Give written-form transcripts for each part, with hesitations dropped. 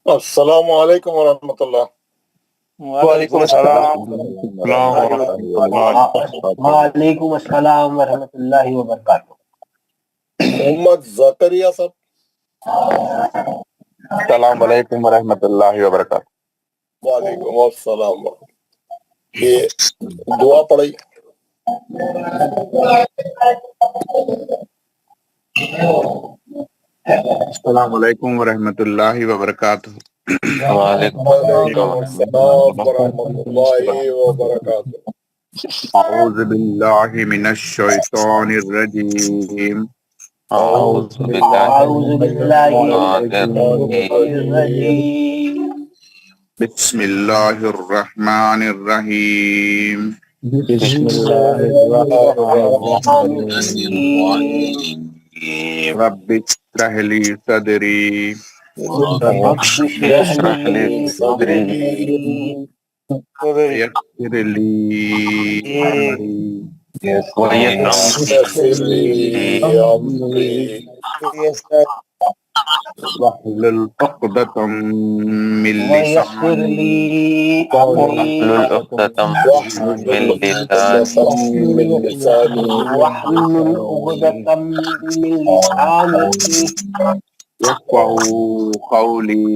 السلام علیکم ورحمۃ اللہ۔ وعلیکم السلام السلام ورحمۃ اللہ وعلیکم السلام ورحمۃ اللہ وبرکاتہ۔ محمد زکریا صاحب، السلام علیکم ورحمۃ اللہ وبرکاتہ۔ وعلیکم السلام۔ یہ دعا پڑھی۔ السلام علیکم ورحمۃ اللہ وبرکاتہ۔ وعلیکم السلام ورحمۃ اللہ وبرکاتہ۔ اعوذ باللہ من الشیطان الرجیم۔ اعوذ باللہ من الرجیم۔ بسم اللہ الرحمن الرحیم۔ بسم اللہ الرحمن الرحیم۔ رب اشرح لی صدری رب اشرح لی صدری ویسر لی امری یسر لی امری واحلل عقدۃ من ویسر لسانی لی امری من لسانی واحلل عقدۃ من لسانی یفقهوا قولی۔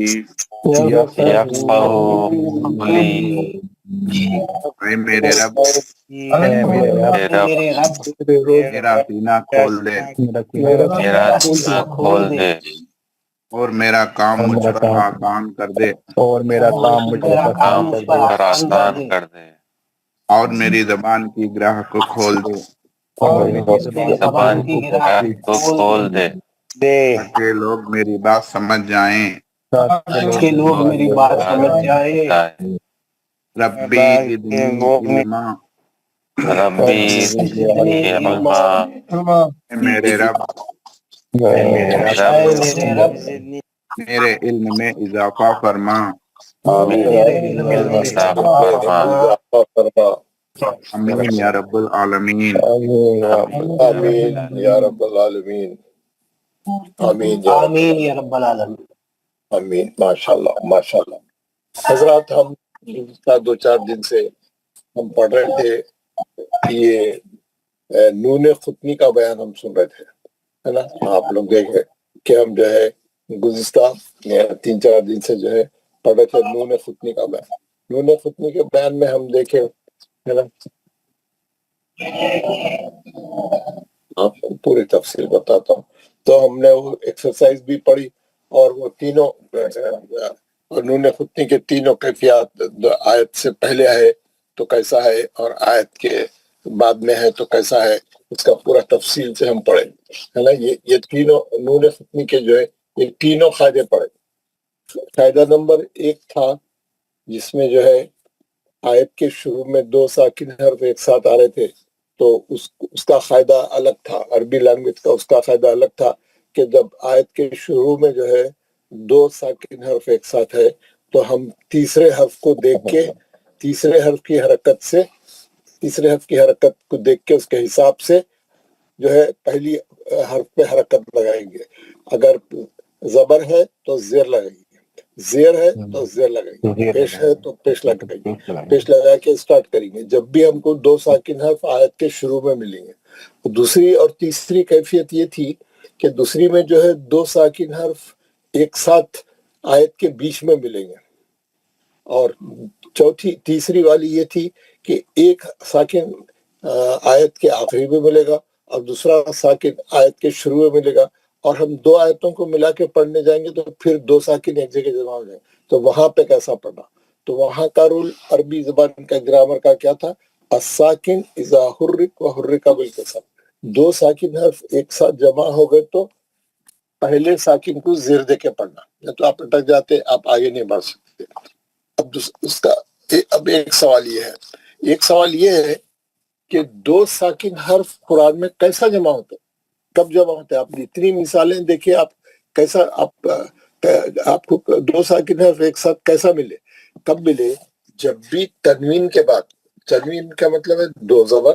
اے میرے رب، میرے رب میرا سینہ کھول دے اور میرا کام مجھ پر آسان کر دے اور میری زبان کی گرہ کو کھول دے تاکہ لوگ میری بات سمجھ جائیں۔ کہ لوگ میری بات سمجھ جائیں۔ ربی زدنی علما۔ اے میرے رب، میرے علم میں اضافہ فرما۔ آمین یا رب العالمین۔ آمین یا رب العالمین۔ آمین یا رب آمین یا رب العالمین۔ آمین۔ ماشاءاللہ ماشاءاللہ۔ حضرات، ہم گزشتہ 2-4 دن سے ہم پڑھ رہے تھے، یہ نون ختمی کا بیان ہم سن رہے تھے، ہے نا؟ آپ لوگ دیکھیں کہ ہم جو ہے گزشتہ 3-4 دن سے جو ہے پڑھ رہے تھے نون ختمی کا بیان۔ نون ختمی کے بیان میں ہم دیکھیں، ہے نا، آپ کو پوری تفصیل بتاتا ہوں۔ تو ہم نے وہ ایکسرسائز بھی پڑھی اور وہ تینوں نون ختمی کے تینوں کیفیات، آیت سے پہلے ہے تو کیسا ہے اور آیت کے بعد میں ہے تو کیسا ہے، اس کا پورا تفصیل سے ہم پڑھے، ہے نا۔ یہ تینوں نون ختمی کے جو ہے یہ تینوں قاعدے پڑھے۔ قاعدہ نمبر 1 تھا جس میں جو ہے آیت کے شروع میں 2 ساکن حرف ایک ساتھ آ رہے تھے، تو اس کا قاعدہ الگ تھا، عربی لینگویج کا اس کا قاعدہ الگ تھا کہ جب آیت کے شروع میں جو ہے 2 ساکن حرف ایک ساتھ ہے تو ہم تیسرے حرف کو دیکھ کے، تیسرے حرف کی حرکت کو دیکھ کے اس کے حساب سے جو ہے پہلی حرف پہ حرکت لگائیں گے۔ اگر زبر ہے تو زیر لگائیں گے، زیر ہے تو زیر لگائیں گے، پیش ہے تو پیش لگائیں گے، پیش لگا کے اسٹارٹ کریں گے جب بھی ہم کو 2 ساکن حرف آیت کے شروع میں ملیں گے۔ دوسری اور تیسری کیفیت یہ تھی کہ دوسری میں جو ہے 2 ساکن حرف ایک ساتھ آیت کے بیچ میں ملیں گے، اور تیسری والی یہ تھی کہ ایک ساکن آیت کے آخری میں ملے گا اور دوسرا ساکن آیت کے شروع میں ملے گا، اور ہم 2 آیتوں کو ملا کے پڑھنے جائیں گے تو پھر 2 ساکن ایک جگہ جمع ہو جائیں گے، تو وہاں پہ کیسا پڑھنا؟ تو وہاں کا رول عربی زبان کا گرامر کا کیا تھا؟ الساکن اذا حرک و حرک بالکسر، 2 ساکن حرف ایک ساتھ جمع ہو گئے تو پہلے ساکن کو زیر دے کے پڑھنا، یا تو آپ اٹک جاتے، آپ آگے نہیں بڑھ سکتے۔ اب ایک سوال یہ ہے کہ 2 ساکن حرف قرآن میں کیسا جمع ہوتا ہے، کب جمع ہوتا ہے؟ آپ اتنی مثالیں دیکھیں، آپ کیسا آپ کو 2 ساکن حرف ایک ساتھ کیسا ملے، کب ملے؟ جب بھی تنوین کے بعد، تنوین کا مطلب ہے 2 زبر،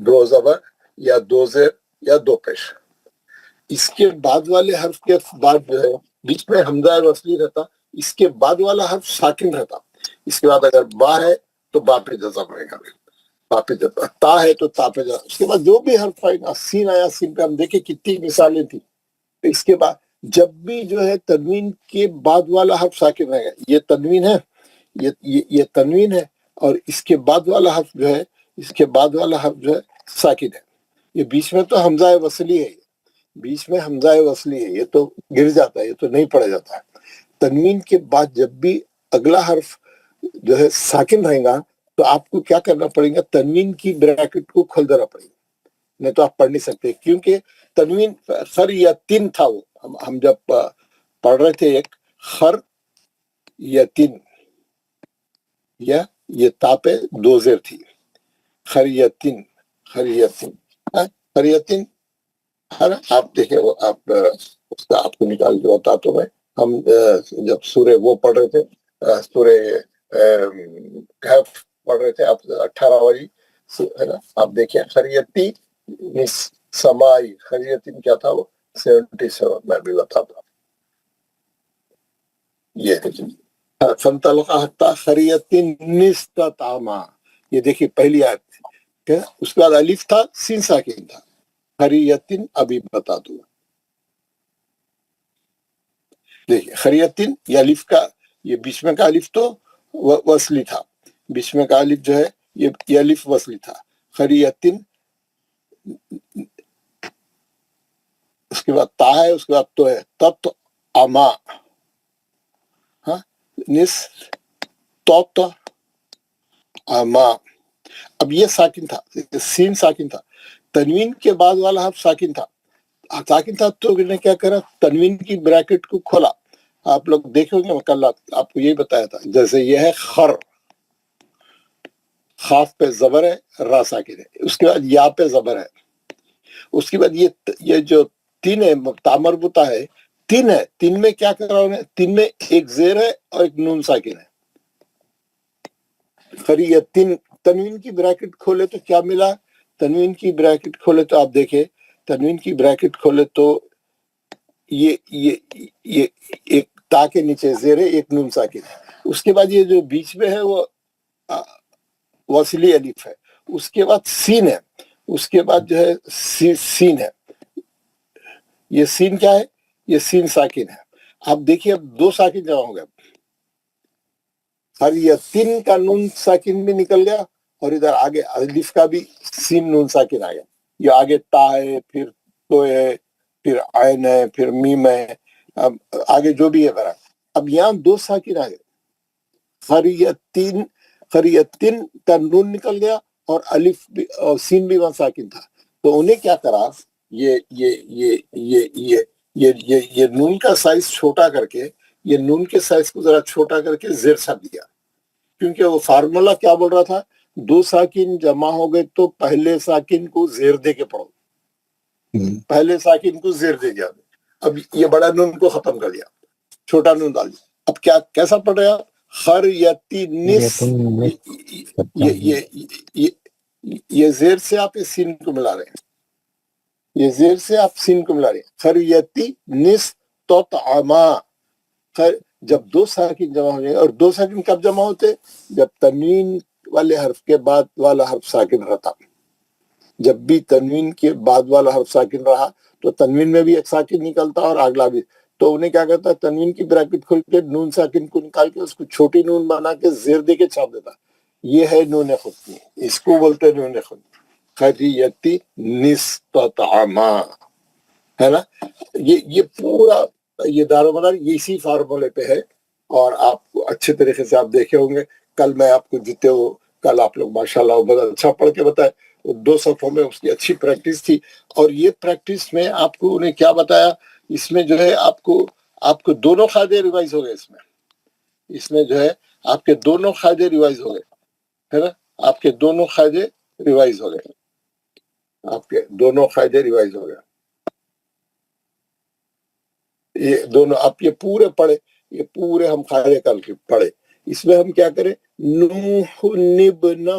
2 زبر یا 2 زیر یا 2 پیش، اس کے بعد والے حرف کے بعد جو ہے بیچ میں حمزہ وصلی رہتا، اس کے بعد والا حرف ساکن رہتا، اس کے بعد اگر با ہے تو با پہ جزم رہے گا، با پہ جزم، تا ہے تو تا پہ جزم، اس کے بعد جو بھی حرف آئے گا، سین آیا، سین پہ ہم دیکھیں کتنی مثالیں تھی. اس کے بعد جب بھی جو ہے تنوین کے بعد والا حرف ساکن رہے گا، یہ تنوین ہے، یہ تنوین ہے، اور اس کے بعد والا حرف جو ہے، اس کے بعد والا حرف جو ہے ساکن ہے. یہ بیچ میں تو حمزہ وصلی ہے، بیچ میں حمزہ وصلی ہے، یہ تو گر جاتا ہے، یہ تو نہیں پڑھا جاتا ہے. تنوین کے بعد جب بھی اگلا حرف جو ہے ساکن رہے گا تو آپ کو کیا کرنا پڑے گا، تنوین کی بریکٹ کو کھول دینا پڑے گا، نہیں تو آپ پڑھ نہیں سکتے. کیونکہ تنوین خر یا تن تھا، وہ ہم جب پڑھ رہے تھے، ایک خر یا تن، یا یہ تا پہ دو زیر تھی، خریتن، خریتن، خریتن. آپ دیکھیں، وہ آپ اس کا آپ کو نکال کے بتا تو میں، ہم جب سورہ وہ پڑھ رہے تھے، سورہ کہف پڑھ رہے تھے، آپ 18 والی ہے نا، آپ دیکھیں خریتی سمائی، خریتن کیا تھا وہ 77 میں بھی بتاتا ہوں. یہ ہے فانطلقا حتی خریتن نستطعما، یہ دیکھیے پہلی آیت تھی، اس کے بعد الف تھا، سین ساکن تھا، خریتن ابھی بتا دوں. دیکھیے خریتن یہ الف کا، یہ بیچ میں کا الف تو وصلی تھا، بیچ میں کا الف جو ہے یہ الف وصلی تھا. خریتن، اس کے بعد تا ہے، اس کے بعد تو ہے، تت اما، ہاں، نس توت اما. اب یہ ساکن تھا، سین ساکن تھا، تنوین کے بعد والا حرف ساکن تھا، ساکن تھا تو نے کیا کرا، تنوین کی بریکٹ کو کھولا. آپ لوگ دیکھیں گے، میں کل آپ کو یہی بتایا تھا، جیسے یہ ہے خر، خاف پہ زبر ہے، را ساکن ہے، اس کے بعد یا پہ زبر ہے، اس کے بعد یہ جو تین ہے تامربطہ ہے، تین ہے، تین میں کیا کرا انہیں، تین میں ایک زیر ہے اور ایک نون ساکن ہے. خریتن، تنوین کی بریکٹ کھولے تو کیا ملا، تنوین کی بریکٹ کھولے تو آپ دیکھیں، تنوین کی بریکٹ کھولے تو یہ ایک تا کے نیچے زیر ہے، ایک نون ساکن ہے. اس کے بعد یہ جو بیچ میں ہے وہ وصلی الف ہے، اس کے بعد سین ہے، اس کے بعد جو ہے سین ہے. یہ سین کیا ہے، یہ سین ساکن ہے. آپ دیکھیے اب دو ساکن جمع ہو گئے، ہر یہ تین کا نون ساکن بھی نکل گیا، اور ادھر آگے الف کا بھی سین نون ساکن آ گیا. یہ آگے تا ہے، پھر تو ہے، پھر عین ہے، پھر میم ہے، اب آگے جو بھی ہے برا. اب یہاں دو ساکن آ گئے، خریتین، خریتن کا نون نکل گیا، اور الف بھی اور سین بھی وہاں ساکن تھا. تو انہیں کیا کرا، یہ نون کا سائز چھوٹا کر کے، یہ نون کے سائز کو ذرا چھوٹا کر کے زیر سب دیا. کیونکہ وہ فارمولا کیا بول رہا تھا، دو ساکن جمع ہو گئے تو پہلے ساکن کو زیر دے کے پڑھو، پہلے ساکن کو زیر دے دیا. اب یہ بڑا نون کو ختم کر دیا، چھوٹا نون ڈال دیا. اب کیا کیسا پڑھ رہا، خریتی نس، یہ زیر سے آپ اس سین کو ملا رہے ہیں، یہ زیر سے آپ سین کو ملا رہے ہیں. خریتی نس تطعما، جب دو ساکن جمع ہو جائے، اور دو ساکن کب جمع ہوتے، جب تنوین والے حرف کے بعد والا حرف ساکن رہتا. جب بھی تنوین کے بعد والا حرف ساکن رہا تو تنوین میں بھی ایک ساکن نکلتا اور اگلا بھی. تو انہیں کیا کرتا، تنوین کی بریکٹ کھول کے نون ساکن کو نکال کے اس کو چھوٹی نون بنا کے زیر دے کے چھاپ دیتا. یہ ہے نون خفی، اس کو بولتے نون خفی. خریتی نستطعما، ہے نا. یہ پورا یہ دار و مدار اسی فارمولے پہ ہے. اور آپ کو اچھے طریقے سے آپ دیکھے ہوں گے، کل میں آپ کو جتنے ہو، کل آپ لوگ ماشاءاللہ بہت اچھا پڑھ کے بتائے، 2 صفحوں میں اس کی اچھی پریکٹس تھی. اور یہ پریکٹس میں آپ کو انہیں کیا بتایا، اس میں جو ہے آپ کو دونوں قاعدے ریوائز ہو گئے، اس میں جو ہے آپ کے دونوں قاعدے ریوائز ہو گئے، ہے نا. آپ کے دونوں قاعدے ریوائز ہو گئے، آپ کے دونوں قاعدے ریوائز ہو گئے. یہ دونوں آپ یہ پورے پڑھے، یہ پورے ہم قاعدے کل کے پڑھے. اس میں ہم کیا کریں، نوح نبنہ،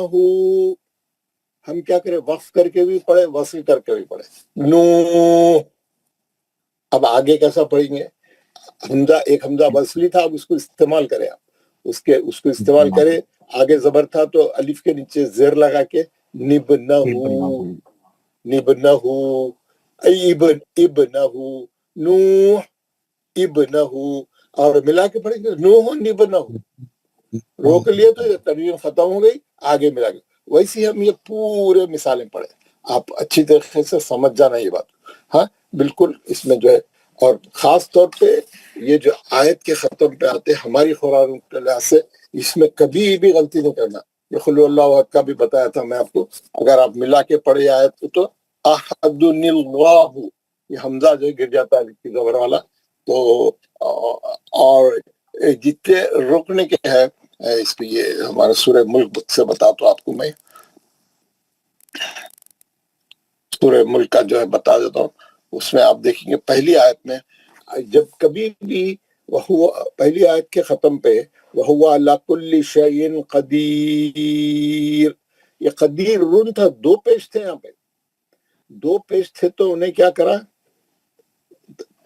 ہم کیا کریں، وقف کر کے بھی پڑھے، وصل کر کے بھی پڑھے. نوح اب آگے کیسا پڑھیں گے؟ حمزہ ایک حمزہ وصلی تھا، اب اس کو استعمال کریں آپ، اس کو استعمال کریں. آگے زبر تھا تو الف کے نیچے زیر لگا کے نبنہ نبنہ ابنہ نوح ابنہ، اور ملا کے پڑھیں گے نوح نبنہ. روک لیے تو یہ تنوین ختم ہو گئی، آگے ملا کے. ویسے ہم یہ پورے مثالیں پڑھیں، آپ اچھی طریقے سے سمجھ جانا یہ بات. ہاں بالکل اس میں جو ہے، اور خاص طور پہ یہ جو آیت کے ختم پہ آتے ہماری قرآن کے لحاظ سے، اس میں کبھی بھی غلطی نہیں کرنا. یہ خلو اللہ احد کا بھی بتایا تھا میں آپ کو، اگر آپ ملا کے پڑھے آیت کو تو احد اللہ، یہ حمزہ جو گر جاتا ہے لکھی زبر والا. تو اور جتنے روکنے کے ہے اس پہ، یہ ہمارے سورہ ملک سے بتاتا ہوں آپ کو میں، سورہ ملک کا جو ہے بتا دیتا ہوں. اس میں آپ دیکھیں گے پہلی آیت میں جب کبھی بھی پہلی آیت کے ختم پہ وَهُوَ عَلَىٰ كُلِّ شَيْءٍ قدیر، یہ قدیر رون تھا، دو پیش تھے یہاں پہ، دو پیش تھے تو انہیں کیا کرا،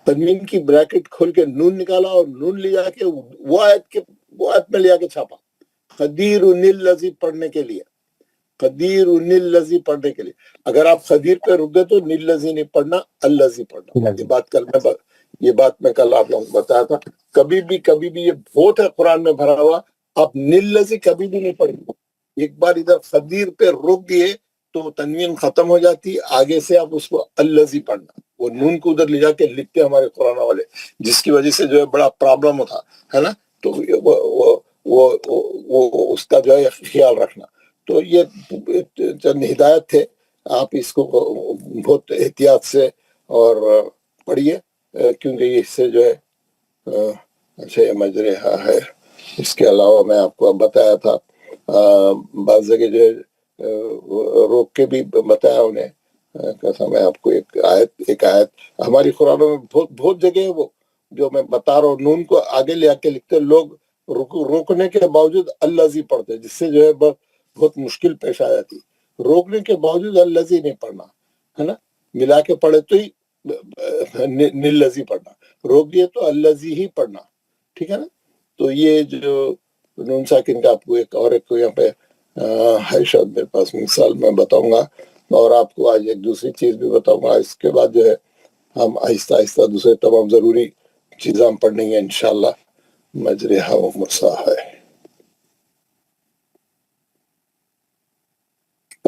تنوین کی بریکٹ کھول کے نون نکالا اور نون لے جا کے وہ آیت میں لے جا کے چھاپا، قدیر الذی پڑھنے کے لیے، قدیر الذی پڑھنے کے لیے. اگر آپ قدیر پہ رک گئے تو الذی نہیں پڑھنا، الذی پڑھنا. یہ بات میں کل آپ لوگوں کو بتایا تھا. کبھی بھی یہ بہت ہے قرآن میں بھرا ہوا، آپ الذی کبھی بھی نہیں پڑھیں. ایک بار ادھر قدیر پہ روک دیے تو تنوین ختم ہو جاتی، آگے سے آپ اس کو الذی پڑھنا. وہ نون کو ادھر لے جا کے لکھتے ہمارے قرآن والے، جس کی وجہ سے جو ہے بڑا پرابلم ہوتا ہے نا. تو وہ اس کا جو ہے خیال رکھنا. تو یہ چند ہدایت تھے، آپ اس کو بہت احتیاط سے اور پڑھیے، کیونکہ اس سے جو ہے اچھا یہ مجرحہ ہے. اس کے علاوہ میں آپ کو اب بتایا تھا بعض جگہ جو ہے روک کے بھی بتایا انہیں. کیسا میں آپ کو ایک آیت ہماری قرآنوں میں بہت جگہ ہے وہ جو میں بتا رہا ہوں، نون کو آگے لے آ کے لکھتے لوگ، روکنے کے باوجود الذی پڑھتے، جس سے جو ہے بہت مشکل پیش آ جاتی. روکنے کے باوجود الذی نہیں پڑھنا ہے نا، ملا کے پڑھے تو ہی الذی پڑھنا، روک دیے تو الذی ہی پڑھنا، ٹھیک ہے نا. تو یہ جو نون ساکن کا آپ کو ایک یہاں پہ ہے شاید میرے پاس مثال میں بتاؤں گا، اور آپ کو آج ایک دوسری چیز بھی بتاؤں گا. اس کے بعد جو ہے ہم آہستہ آہستہ دوسرے تمام ضروری چیزیں ہم پڑھیں گے انشاءاللہ. مجرحہ و مرساہ ہے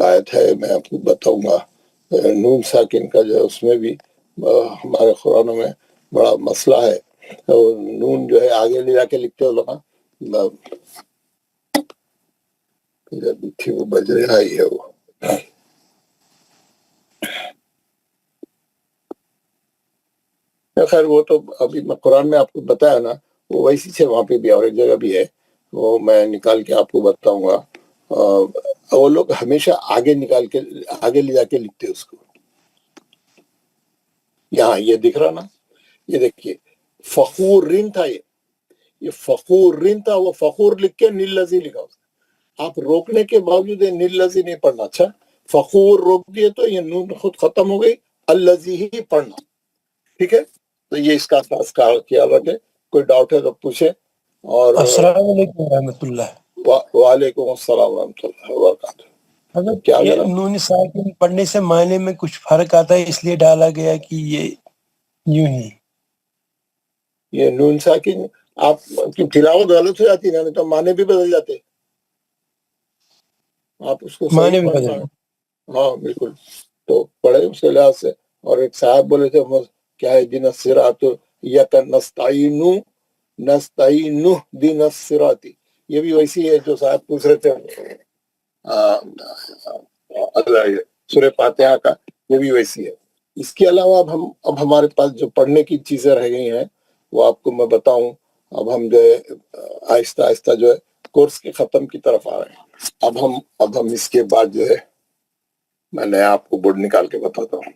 آیت ہے، میں آپ کو بتاؤں گا. نون ساکن کا جو ہے اس میں بھی ہمارے قرآنوں میں بڑا مسئلہ ہے. نون جو ہے آگے لے جا کے لکھتے ہو لوگ، تھی وہ بجرحہ ہی ہے وہ. خیر وہ تو ابھی میں قرآن میں آپ کو بتایا نا، وہ ویسی سے وہاں پہ بھی اور ایک جگہ بھی ہے، وہ میں نکال کے آپ کو بتاؤں گا. وہ لوگ ہمیشہ آگے نکال کے آگے لے جا کے لکھتے اس کو. یہاں یہ دکھ رہا نا، یہ دیکھیے فخور رن تھا، یہ فخور رن تھا، وہ فخور لکھ کے الذی لکھا اس نے. آپ روکنے کے باوجود الذی نہیں پڑھنا. اچھا فخور روک دیے تو یہ نون خود ختم ہو گئی، الذی ہی پڑھنا، ٹھیک ہے. تو یہ اس کا خاص خیال رکھے. کوئی ڈاؤٹ ہے تو پوچھے. اور السلام علیکم ورحمۃ اللہ. وعلیکم السلام ورحمۃ اللہ وبرکاتہ. کیا یہ نون ساکن پڑھنے سے معنی میں کچھ فرق آتا ہے، اس لیے ڈالا گیا کہ یہ یوں ہی یہ نون ساکن آپ کی تلاوت غلط ہو جاتی ہے، تو معنی بھی بدل جاتے، آپ اس کو معنی صحیح بھی پڑھنا. بدل. ہاں بالکل. تو پڑھے اس کے لحاظ سے. اور ایک صاحب بولے تھے کیا ہے دن الصراط یک نستعین دن الصراط، یہ بھی ویسی ہے جو صاحب پوچھ رہے تھے سورہ فاتحہ کا، یہ بھی ویسی ہے. اس کے علاوہ اب ہمارے پاس جو پڑھنے کی چیزیں رہ گئی ہیں وہ آپ کو میں بتاؤں. اب ہم جو ہے آہستہ آہستہ جو ہے کورس کے ختم کی طرف آ رہے ہیں. اب ہم اس کے بعد جو ہے میں نے آپ کو بورڈ نکال کے بتاتا ہوں.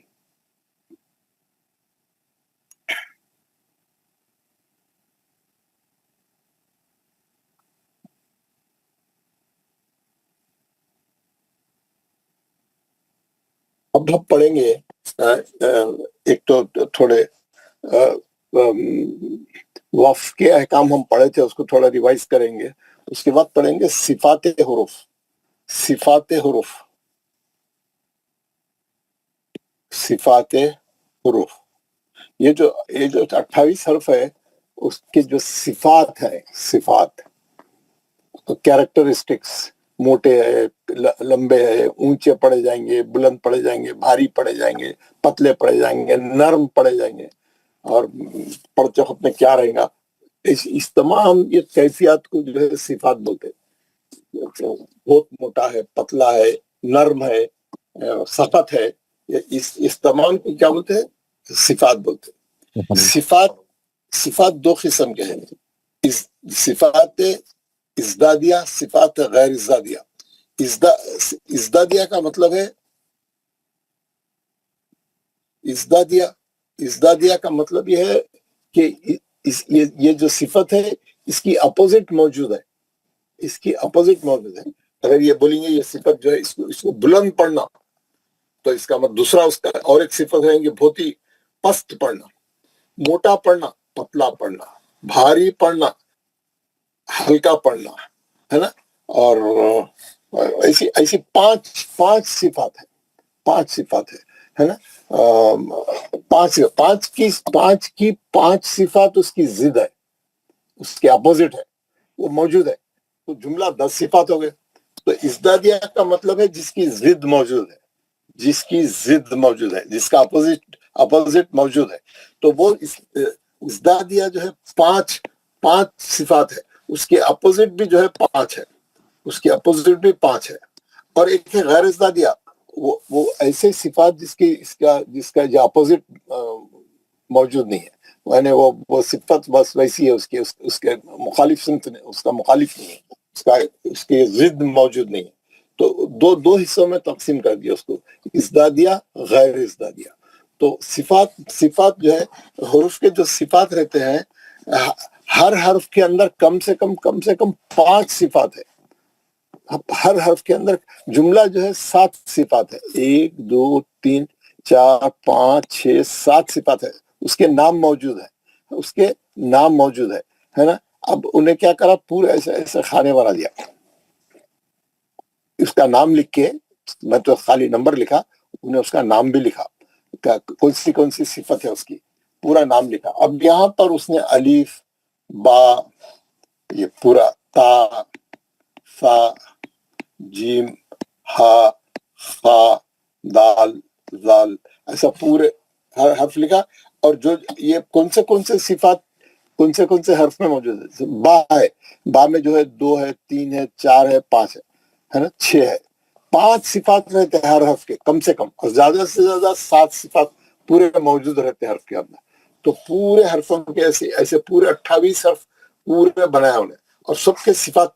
اب ہم پڑھیں گے ایک تو تھوڑے وقف کے احکام ہم پڑھے تھے، اس کو تھوڑا ریوائز کریں گے. اس کے بعد پڑھیں گے صفات حروف. صفات حروف، صفات حروف، یہ جو 28 حرف ہے اس کے جو صفات ہیں، صفات کیریکٹرسٹکس، موٹے ہے، لمبے ہے، اونچے پڑے جائیں گے، بلند پڑے جائیں گے، بھاری پڑے جائیں گے، پتلے پڑے جائیں گے، نرم پڑے جائیں گے، اور پڑھتے وقت میں کیا رہے گا. اس تمام یہ کیفیات کو جو ہے صفات بولتے ہیں. بہت موٹا ہے، پتلا ہے، نرم ہے، سخت ہے، اس تمام کو کیا بولتے ہیں؟ صفات بولتے ہیں. صفات دو قسم کے ہیں، صفات ازدادیہ، صفات غیر ازدادیہ. ازدادیہ کا مطلب ہے، ازدادیہ کا مطلب یہ ہے کہ یہ جو صفت ہے اس کی اپوزٹ موجود ہے، اس کی اپوزٹ موجود ہے. اگر یہ بولیں گے یہ صفت جو ہے اس کو بلند پڑھنا، تو اس کا مطلب دوسرا اس کا اور ایک صفت ہے کہ بہت ہی پست پڑھنا، موٹا پڑھنا، پتلا پڑھنا، بھاری پڑھنا، ہلکا پڑھنا، ہے نا. اور ایسی پانچ صفات ہے، ہے نا. پانچ صفات اس کی ضد ہے، اس کے اپوزٹ ہے، وہ موجود ہے. تو جملہ 10 صفات ہو گئے. تو ازدادیہ کا مطلب ہے جس کی ضد موجود ہے، جس کی ضد موجود ہے، جس کا اپوزٹ موجود ہے. تو وہ ازدادیہ جو ہے پانچ صفات ہے، اس کے اپوزٹ بھی جو ہے 5 ہے، اس کے اپوزٹ بھی 5 ہے. اور ایک ہے غیر ازدادیہ، وہ ایسے صفات جس کا جو اپوزٹ موجود نہیں ہے، یعنی وہ صفت بس ویسی ہے، اس کے مخالف صنف نہیں، اس کا مخالف نہیں ہے، اس کی ضد موجود نہیں ہے. تو دو حصوں میں تقسیم کر دیا اس کو، ازدادیہ، غیر ازدادیہ. تو صفات جو ہے، حروف کے جو صفات رہتے ہیں، ہر حرف کے اندر کم سے کم 5 صفات ہے. ہر حرف کے اندر جملہ جو ہے 7 صفات ہے، 1 2 3 4 5 6 7 صفات ہے. اس کے نام موجود ہے نا. اب انہیں کیا کرا، پورا ایسے خانے بنا دیا. اس کا نام لکھ کے، میں تو خالی نمبر لکھا، انہیں اس کا نام بھی لکھا، کون سی صفت ہے اس کی، پورا نام لکھا. اب یہاں پر اس نے الف، با، یہ پورا، تا، فا، جیم، ہا، خا، دال، زال، ایسا پورے ہر حرف لکھا. اور جو یہ کون سے صفات کون سے حرف میں موجود ہے. با ہے، با میں جو ہے 2 ہے، 3 ہے، 4 ہے، 5 ہے نا، 6 ہے. 5 صفات رہتے ہیں ہر حرف کے کم سے کم، اور زیادہ سے زیادہ 7 صفات پورے موجود رہتے ہیں حرف کے اندر. تو پورے حرفوں کے ایسے پورے 28 حرف پورے بنایا انہیں، اور سب کے صفات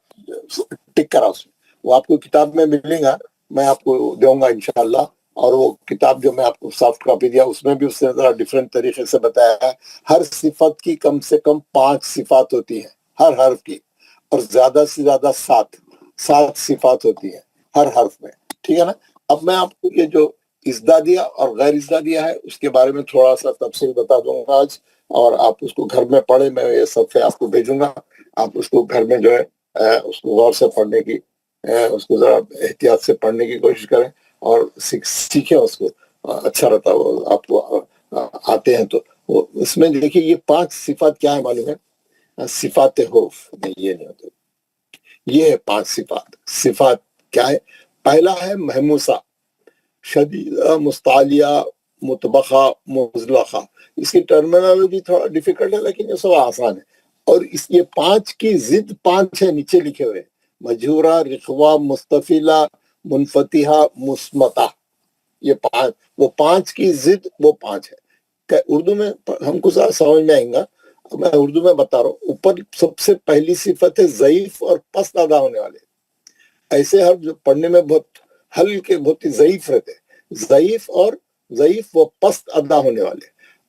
ٹک کرا اس میں. وہ آپ کو کتاب میں ملیں گا، میں آپ کو دوں گا انشاءاللہ. اور وہ کتاب جو میں آپ کو سافٹ کاپی دیا، اس میں بھی اس نے ذرا ڈیفرنٹ طریقے سے بتایا ہے. ہر صفت کی کم سے کم 5 صفات ہوتی ہیں ہر حرف کی، اور زیادہ سے زیادہ 7 صفات ہوتی ہیں ہر حرف میں. ٹھیک ہے نا. اب میں آپ کو یہ جو ازدادیہ اور غیر ازدادیہ ہے اس کے بارے میں تھوڑا سا تفصیل بتا دوں گا آج، اور آپ اس کو گھر میں پڑھیں. میں یہ صفحے آپ کو بھیجوں گا، آپ اس کو گھر میں جو ہے اس کو غور سے پڑھنے کی، اس کو ذرا احتیاط سے پڑھنے کی کوشش کریں، اور سیکھیں اس کو. اچھا رہتا ہے وہ، آپ کو آتے ہیں تو. اس میں دیکھیے یہ 5 صفات کیا ہے معلوم ہے؟ صفات حروف نہیں، یہ نہیں ہوتے. یہ ہے 5 صفات کیا ہے؟ پہلا ہے محموسہ، شدیدہ، مستعلیہ، مطبقہ، مزلقہ. اس کی ٹرمینالوجی تھوڑا ڈیفیکلٹ ہے، لیکن یہ سب آسان ہے. اور یہ 5 کی ضد 5 ہے، نیچے لکھے ہوئے: مجہورہ، رخوہ، مستفیلہ، منفتحہ، مصمتہ. یہ 5، وہ 5 کی ضد وہ 5 ہے. کہ اردو میں ہم کو ذرا سمجھ میں آئیں گا، میں اردو میں بتا رہا ہوں. اوپر سب سے پہلی صفت ہے ضعیف اور پست ادا ہونے والے. ایسے حرف جو پڑھنے میں بہت ہلکے، بہت ہی ضعیف رہتے، ضعیف و پست ادا ہونے والے.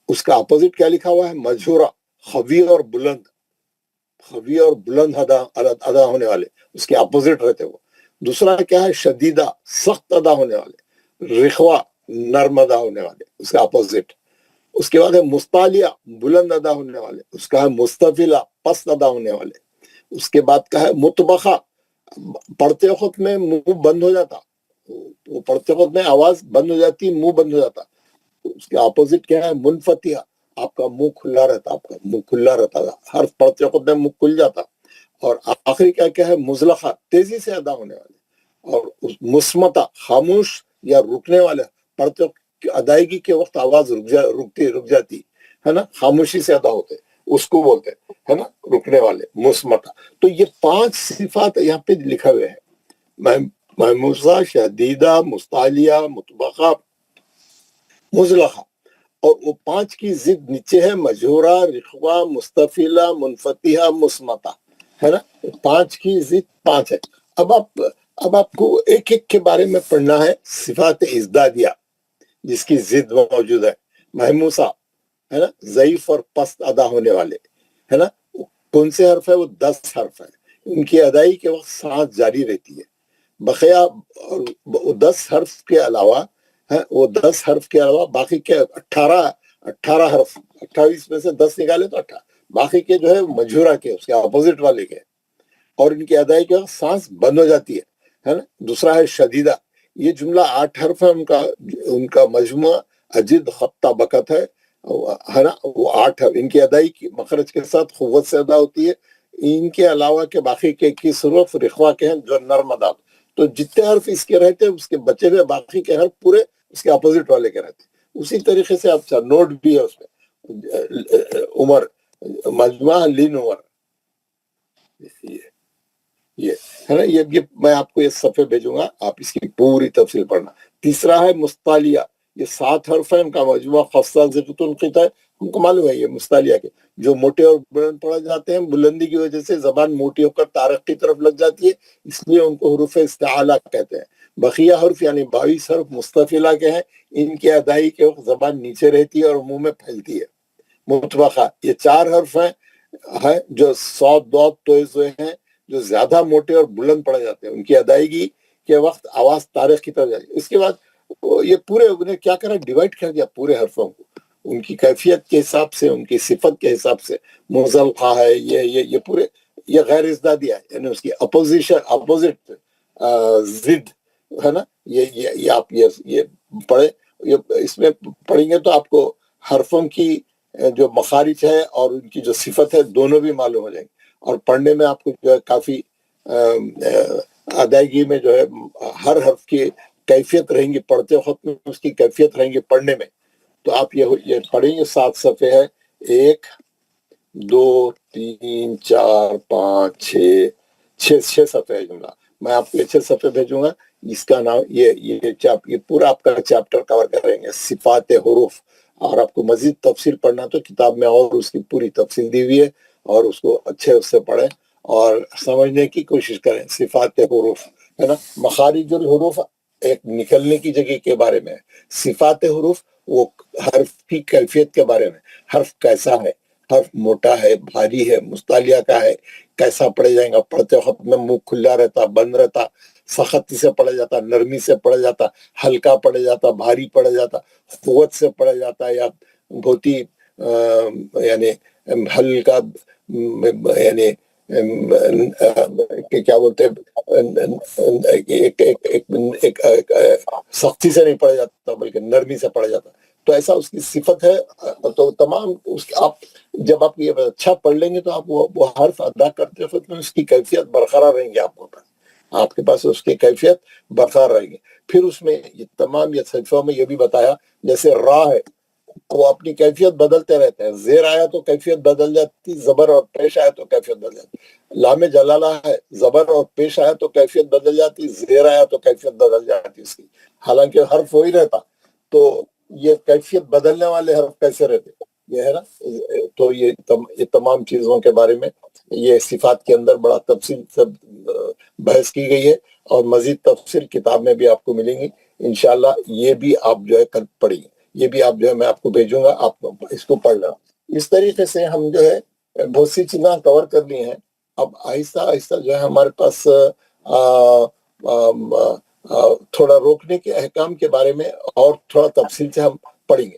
اس کا اپوزٹ کیا لکھا ہوا ہے؟ مجہورہ، خوی اور بلند ادا ہونے والے، اس کے اپوزٹ رہتے وہ. دوسرا کیا ہے؟ شدیدہ، سخت ادا ہونے والے. رخوہ، نرم ادا ہونے والے، اس کا اپوزٹ. اس کے بعد ہے مستعلیہ بلند ادا ہونے والے، اس کا ہے مستفلہ پست ادا ہونے والے، اس کے بعد کا ہے مطبخہ پڑھتے وقت میں منہ بند ہو جاتا، وہ پڑھتے وقت میں آواز بند ہو جاتی، منہ بند ہو جاتا۔ اس کے اپوزٹ کیا ہے منفتحہ، آپ کا منہ کھلا رہتا، آپ کا منہ کھلا رہتا، حرف پڑھتے وقت میں منہ کھل جاتا۔ اور آخری کیا ہے مزلقہ تیزی سے ادا ہونے والے، اور مصمتہ خاموش یا رکنے والے، پڑھتے وقت ادائیگی کے وقت آواز رک جاتی ہے نا، خاموشی سے ادا ہوتے، اس کو بولتے ہے نا رکنے والے مصمتہ۔ تو یہ 5 صفات یہاں پہ لکھا ہوئے ہیں، محموزہ، شدیدہ، مستعلیہ، مطبقہ، مزلقہ، اور وہ 5 کی ضد نیچے ہے مجہورہ، رخوہ، مستفلہ، منفتحہ، مصمتہ، ہے نا۔ 5 کی ضد 5 ہے۔ اب آپ کو ایک ایک کے بارے میں پڑھنا ہے۔ صفات ازدادیہ جس کی ضد موجود ہے، محموسہ ہے نا، ضعیف اور پست ادا ہونے والے، ہے نا۔ کون سے حرف ہے؟ وہ 10 حرف ہیں، ان کی ادائی کے وقت سانس جاری رہتی ہے۔ بقیہ 10 حرف کے علاوہ وہ 10 حرف کے علاوہ باقی کے 18 حرف، 28 میں سے 10 نکالے تو 18، باقی کے جو ہے مجہورہ کے، اس کے اپوزٹ والے کے، اور ان کی ادائی کے وقت سانس بند ہو جاتی ہے نا۔ دوسرا ہے شدیدہ، یہ جملہ 8 حرف ہے، ان کا مجموعہ اجد خطہ بکت ہے نا، وہ 8 حرف، ان کی ادائی کی مخرج کے ساتھ قوت سے ادا ہوتی ہے۔ ان کے علاوہ کے باقی کے 21 حروف رخوہ کے ہیں جو نرم ادا، تو جتنے حرف اس کے رہتے ہیں اس کے بچے ہوئے باقی کے حرف پورے اس کے اپوزٹ والے کے رہتے ہیں۔ اسی طریقے سے آپ نوٹ بھی ہے اس میں، عمر مجموعہ لین عمر، یہ ہے نا، یہ میں آپ کو یہ صفحے بھیجوں گا، آپ اس کی پوری تفصیل پڑھنا۔ تیسرا ہے مستعلیہ، یہ 7 حرف ہیں، ان کا مجموعہ خفضہ ذکت القطع ہے، ہم کو معلوم ہے یہ مستعلیہ کے جو موٹے اور بلند پڑھے جاتے ہیں، بلندی کی وجہ سے زبان موٹی ہو کر تارق کی طرف لگ جاتی ہے، اس لیے ان کو حروف استعالہ کہتے ہیں۔ بقیہ حرف یعنی 22 حرف مستفلہ کے ہیں، ان کی ادائی کے وقت زبان نیچے رہتی ہے اور منہ میں پھیلتی ہے۔ مطبقہ، یہ 4 حرف ہیں جو صاد ضاد طویز ہیں، جو زیادہ موٹے اور بلند پڑے جاتے ہیں، ان کی ادائیگی کے وقت آواز طارق کی طرف جاتی ہے۔ اس کے بعد یہ پورے انہیں کیا کرا، ڈیوائڈ کر دیا پورے حرفوں کو ان کی کیفیت کے حساب سے، ان کی صفت کے حساب سے۔ مزلقہ ہے، یہ پورے، یہ غیر ازدادیہ ہے، یعنی اس کی اپوزٹ ضد ہے نا۔ یہ آپ یہ پڑھیں، اس میں پڑھیں گے تو آپ کو حرفوں کی جو مخارج ہے اور ان کی جو صفت ہے دونوں بھی معلوم ہو جائیں گے، اور پڑھنے میں آپ کو جو ہے کافی ادائیگی میں جو ہے ہر حرف کی کیفیت رہیں گی، پڑھتے وقت میں اس کی کیفیت رہیں گی پڑھنے میں۔ تو آپ یہ پڑھیں گے، 7 صفحے ہے، 1 2 3 4 5 6 صفحے ہے جملہ۔ میں آپ کو 6 صفحے بھیجوں گا، اس کا نام یہ پورا آپ کا چیپٹر کور کریں گے، صفات حروف۔ اور آپ کو مزید تفصیل پڑھنا تو کتاب میں اور اس کی پوری تفصیل دی ہوئی ہے، اور اس کو اچھے اس سے پڑھیں اور سمجھنے کی کوشش کریں۔ صفات حروف ہے نا، مخارج الحروف ایک نکلنے کی جگہ کے بارے میں ہے، صفات حروف وہ حرف کی کیفیت کے بارے میں، حرف کیسا ہے، حرف موٹا ہے، بھاری ہے، مستعلیہ کا ہے، کیسا پڑھے جائیں گا، پڑھتے وقت میں منہ کھلا رہتا، بند رہتا، سختی سے پڑھا جاتا، نرمی سے پڑھا جاتا، ہلکا پڑھا جاتا، بھاری پڑھا جاتا، قوت سے پڑھا جاتا، یا بہت ہی یعنی ہلکا، یعنی کیا بولتے ایک سختی سے نہیں پڑھا جاتا بلکہ نرمی سے پڑھا جاتا، تو ایسا اس کی صفت ہے۔ تو تمام آپ جب آپ یہ اچھا پڑھ لیں گے تو آپ وہ حرف ادا کرتے وقت میں اس کی کیفیت برقرار رہیں گے، آپ کے پاس اس کی کیفیت برقرار رہیں گے۔ پھر اس میں یہ تمام یہ صفحوں میں یہ بھی بتایا، جیسے را ہے وہ اپنی کیفیت بدلتے رہتے ہیں، زیر آیا تو کیفیت بدل جاتی، زبر اور پیش آیا تو کیفیت بدل جاتی۔ لام جلالہ ہے، زبر اور پیش آیا تو کیفیت بدل جاتی، زیر آیا تو کیفیت بدل جاتی اس کی، حالانکہ حرف وہی رہتا۔ تو یہ کیفیت بدلنے والے حرف کیسے رہتے، یہ ہے نا۔ تو یہ تمام چیزوں کے بارے میں یہ صفات کے اندر بڑا تفصیل سے بحث کی گئی ہے، اور مزید تفصیل کتاب میں بھی آپ کو ملیں گی انشاءاللہ۔ یہ بھی آپ جو ہے کل پڑھیں گے، یہ بھی آپ جو ہے میں آپ کو بھیجوں گا، آپ اس کو پڑھ لیں۔ اس طریقے سے ہم جو ہے بہت سی چیزیں کور کر لی ہیں۔ اب آہستہ آہستہ جو ہے ہمارے پاس تھوڑا روکنے کے احکام کے بارے میں اور تھوڑا تفصیل سے ہم پڑھیں گے۔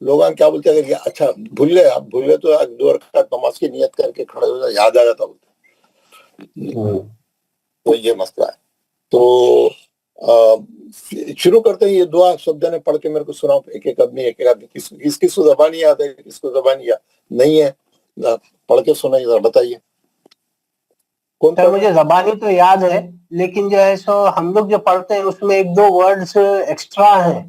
لوگ کیا بولتے ہیں کہ اچھا بھول گئے آپ، بھول گئے تو ایک 2 رکعت نماز کی نیت کر کے کھڑے ہو جائے، یاد آ جاتا بولتے ہیں. تو یہ مسئلہ ہے. تو شروع کرتے ہیں یہ دعا، سب جنے پڑھ کے میرے کو سناؤ، ایک ایک آدمی کس کو زبانی یاد ہے، کس کو زبانی یاد نہیں ہے، پڑھ کے سنائیے ذرا، بتائیے کون سر. مجھے زبانی تو یاد ہے، لیکن جو ہے سو ہم لوگ جو پڑھتے ہیں اس میں 1-2 ورڈز ایکسٹرا ہیں،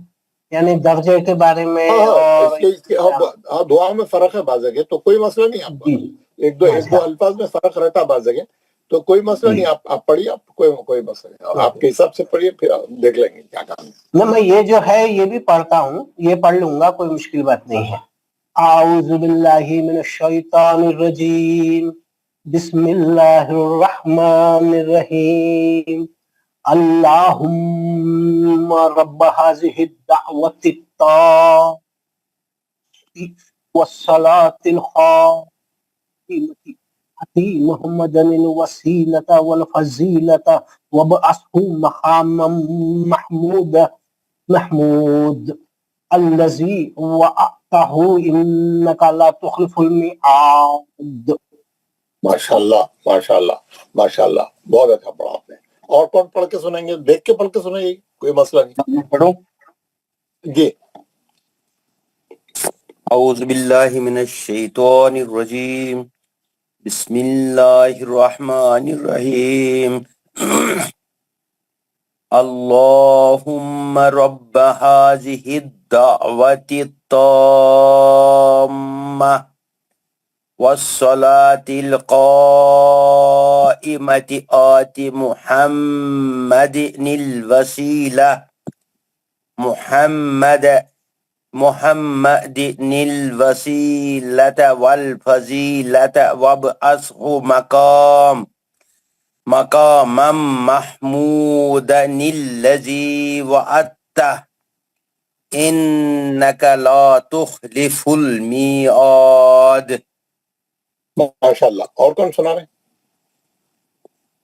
یعنی درجے کے بارے میں. اور دعا میں فرق ہے بعض جگہ، تو کوئی مسئلہ نہیں آپ کا، ایک دو الفاظ میں فرق رہتا بعض جگہ، تو کوئی مسئلہ نہیں. آپ پڑھیے، آپ کوئی مسئلہ نہیں، آپ کے حساب سے پڑھیے، پھر دیکھ لیں گے کیا کام ہے. میں یہ جو ہے یہ بھی پڑھتا ہوں، یہ پڑھ لوں گا، کوئی مشکل بات نہیں ہے. اعوذ باللہ من الشیطان الرجیم، بسم اللہ الرحمن الرحیم. اللہم رب هذه الدعوة التامة والصلاة القائمة آت محمدا الوسيلة والفضيلة وابعثه مقاما محمود الذي وعدته إنك لا تخلف الميعاد. ماشاءاللہ ماشاءاللہ ماشاءاللہ، بہت اچھا پڑھا آپ نے. اور کون پڑھ کے سنائیں گے؟ دیکھ کے پڑھ کے سنائیے، کوئی مسئلہ نہیں. پڑھو. جی. اعوذ باللہ من الشیطان الرجیم، بسم اللہ الرحمن الرحیم. اللہم رب هذه الدعوة التامة والصلاة القائمة آت محمد الوسيلة والفضيلة وابعثه مقاما محمودا الذي وعدته إنك لا تخلف الميعاد. ماشاءاللہ. اور کون سنا رہے ہیں؟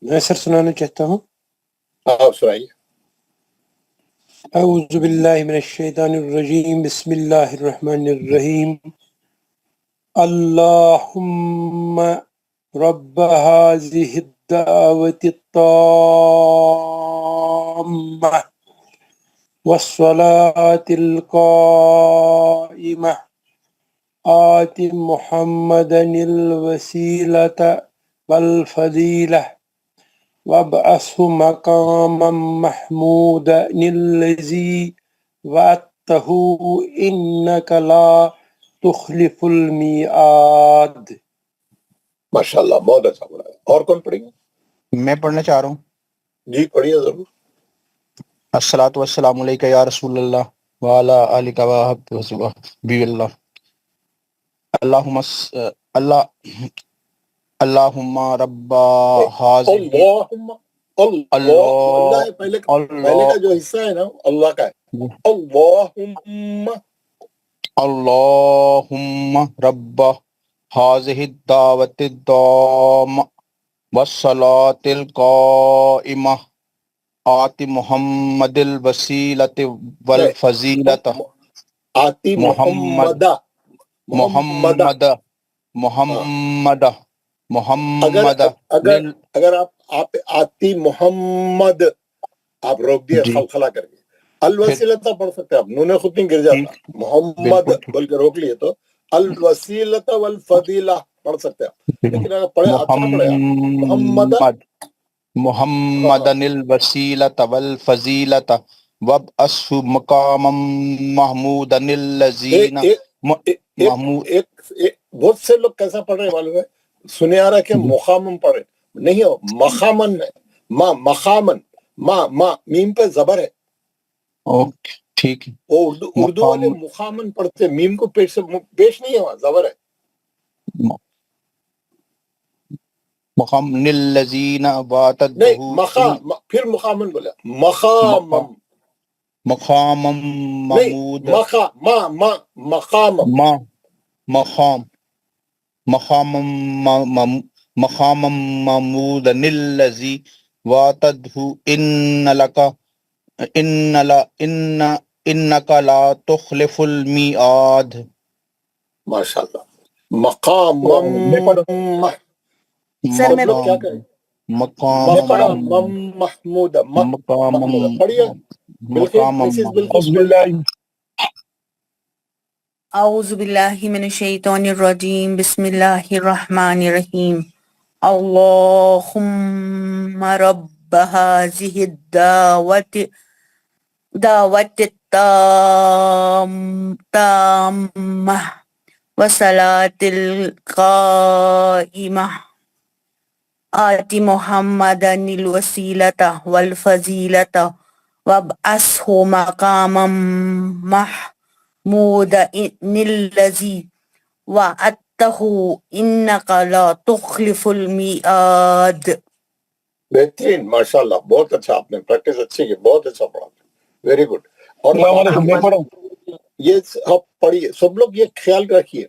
میں سر سنانا چاہتا ہوں. آپ سنائیے. اعوذ باللہ من الشیطان الرجیم، بسم اللہ الرحمن الرحیم. اللہم رب هذه الدعوة التامة والصلاة القائمة آت محمدا الوسيلة والفضيلة وابعثه مقاما محمودا الذي وعدته إنك لا تخلف الميعاد. ماشاءاللہ، بہت اچھا پڑھا ہے. اور کون پڑھیں گے؟ میں پڑھنا چاہ رہا ہوں. جی پڑھیے ضرور. الصلاۃ والسلام علیک یا رسول اللہ وعلی آلک وصحبہ اللہ. اللہم رب اللہ پہلے کا جو حصہ ہے نا اللہ کا ہے. اللہم رب هذه الدعوة التامة والصلاة القائمة آت محمد الوسيلة والفضيلة آتی محمد اگر آپ آتی محمد آپ روک دیا خلخلا کر کے، الوسیلۃ پڑھ سکتے آپ، نون خود نہیں گر جاتا، محمد بول کے روک لیے تو الوسیلۃ والفضیلہ پڑھ سکتے آپ. لیکن اگر پڑھے اچھا پڑھے محمد الوسیلۃ والفضیلۃ وابعثه مقاما محمودا الذی بہت سے لوگ کیسا پڑھ رہے معلوم ہے، سنے آ رہا ہے کہ مخامن پڑھ رہے، نہیں ہو مخامن ہے، مخامن میم پہ زبر ہے. اوکے ٹھیک ہے. اردو والے مخامن پڑھتے، میم کو پیش نہیں ہے، وہاں زبر ہے. مخامن الذین وعدتہ پھر مخامن بولے، مخامم محمود مقام محمود الذی وعدتہ ان إنك لا تخلف الميعاد. ماشاءاللہ. مقام سر میں سب لوگ کیا کریں؟ مقام مقام محمود. محمود پڑھیے بالکل. مسز بالکل. اعوذ باللہ من الشیطان الرجیم بسم اللہ الرحمن الرحیم اللہم رب هذه دعوت التامة وصلاة القائمة آت محمدا الوسیلة والفضیلة وابعثه مقاما محمودا الذی وعدته انک لا تخلف الميعاد. بہترین ماشاءاللہ. بہت اچھا آپ نے پریکٹس اچھی کی. بہت اچھا پڑھا. Very good. اور یہ آپ پڑھیے سب لوگ. یہ خیال رکھیے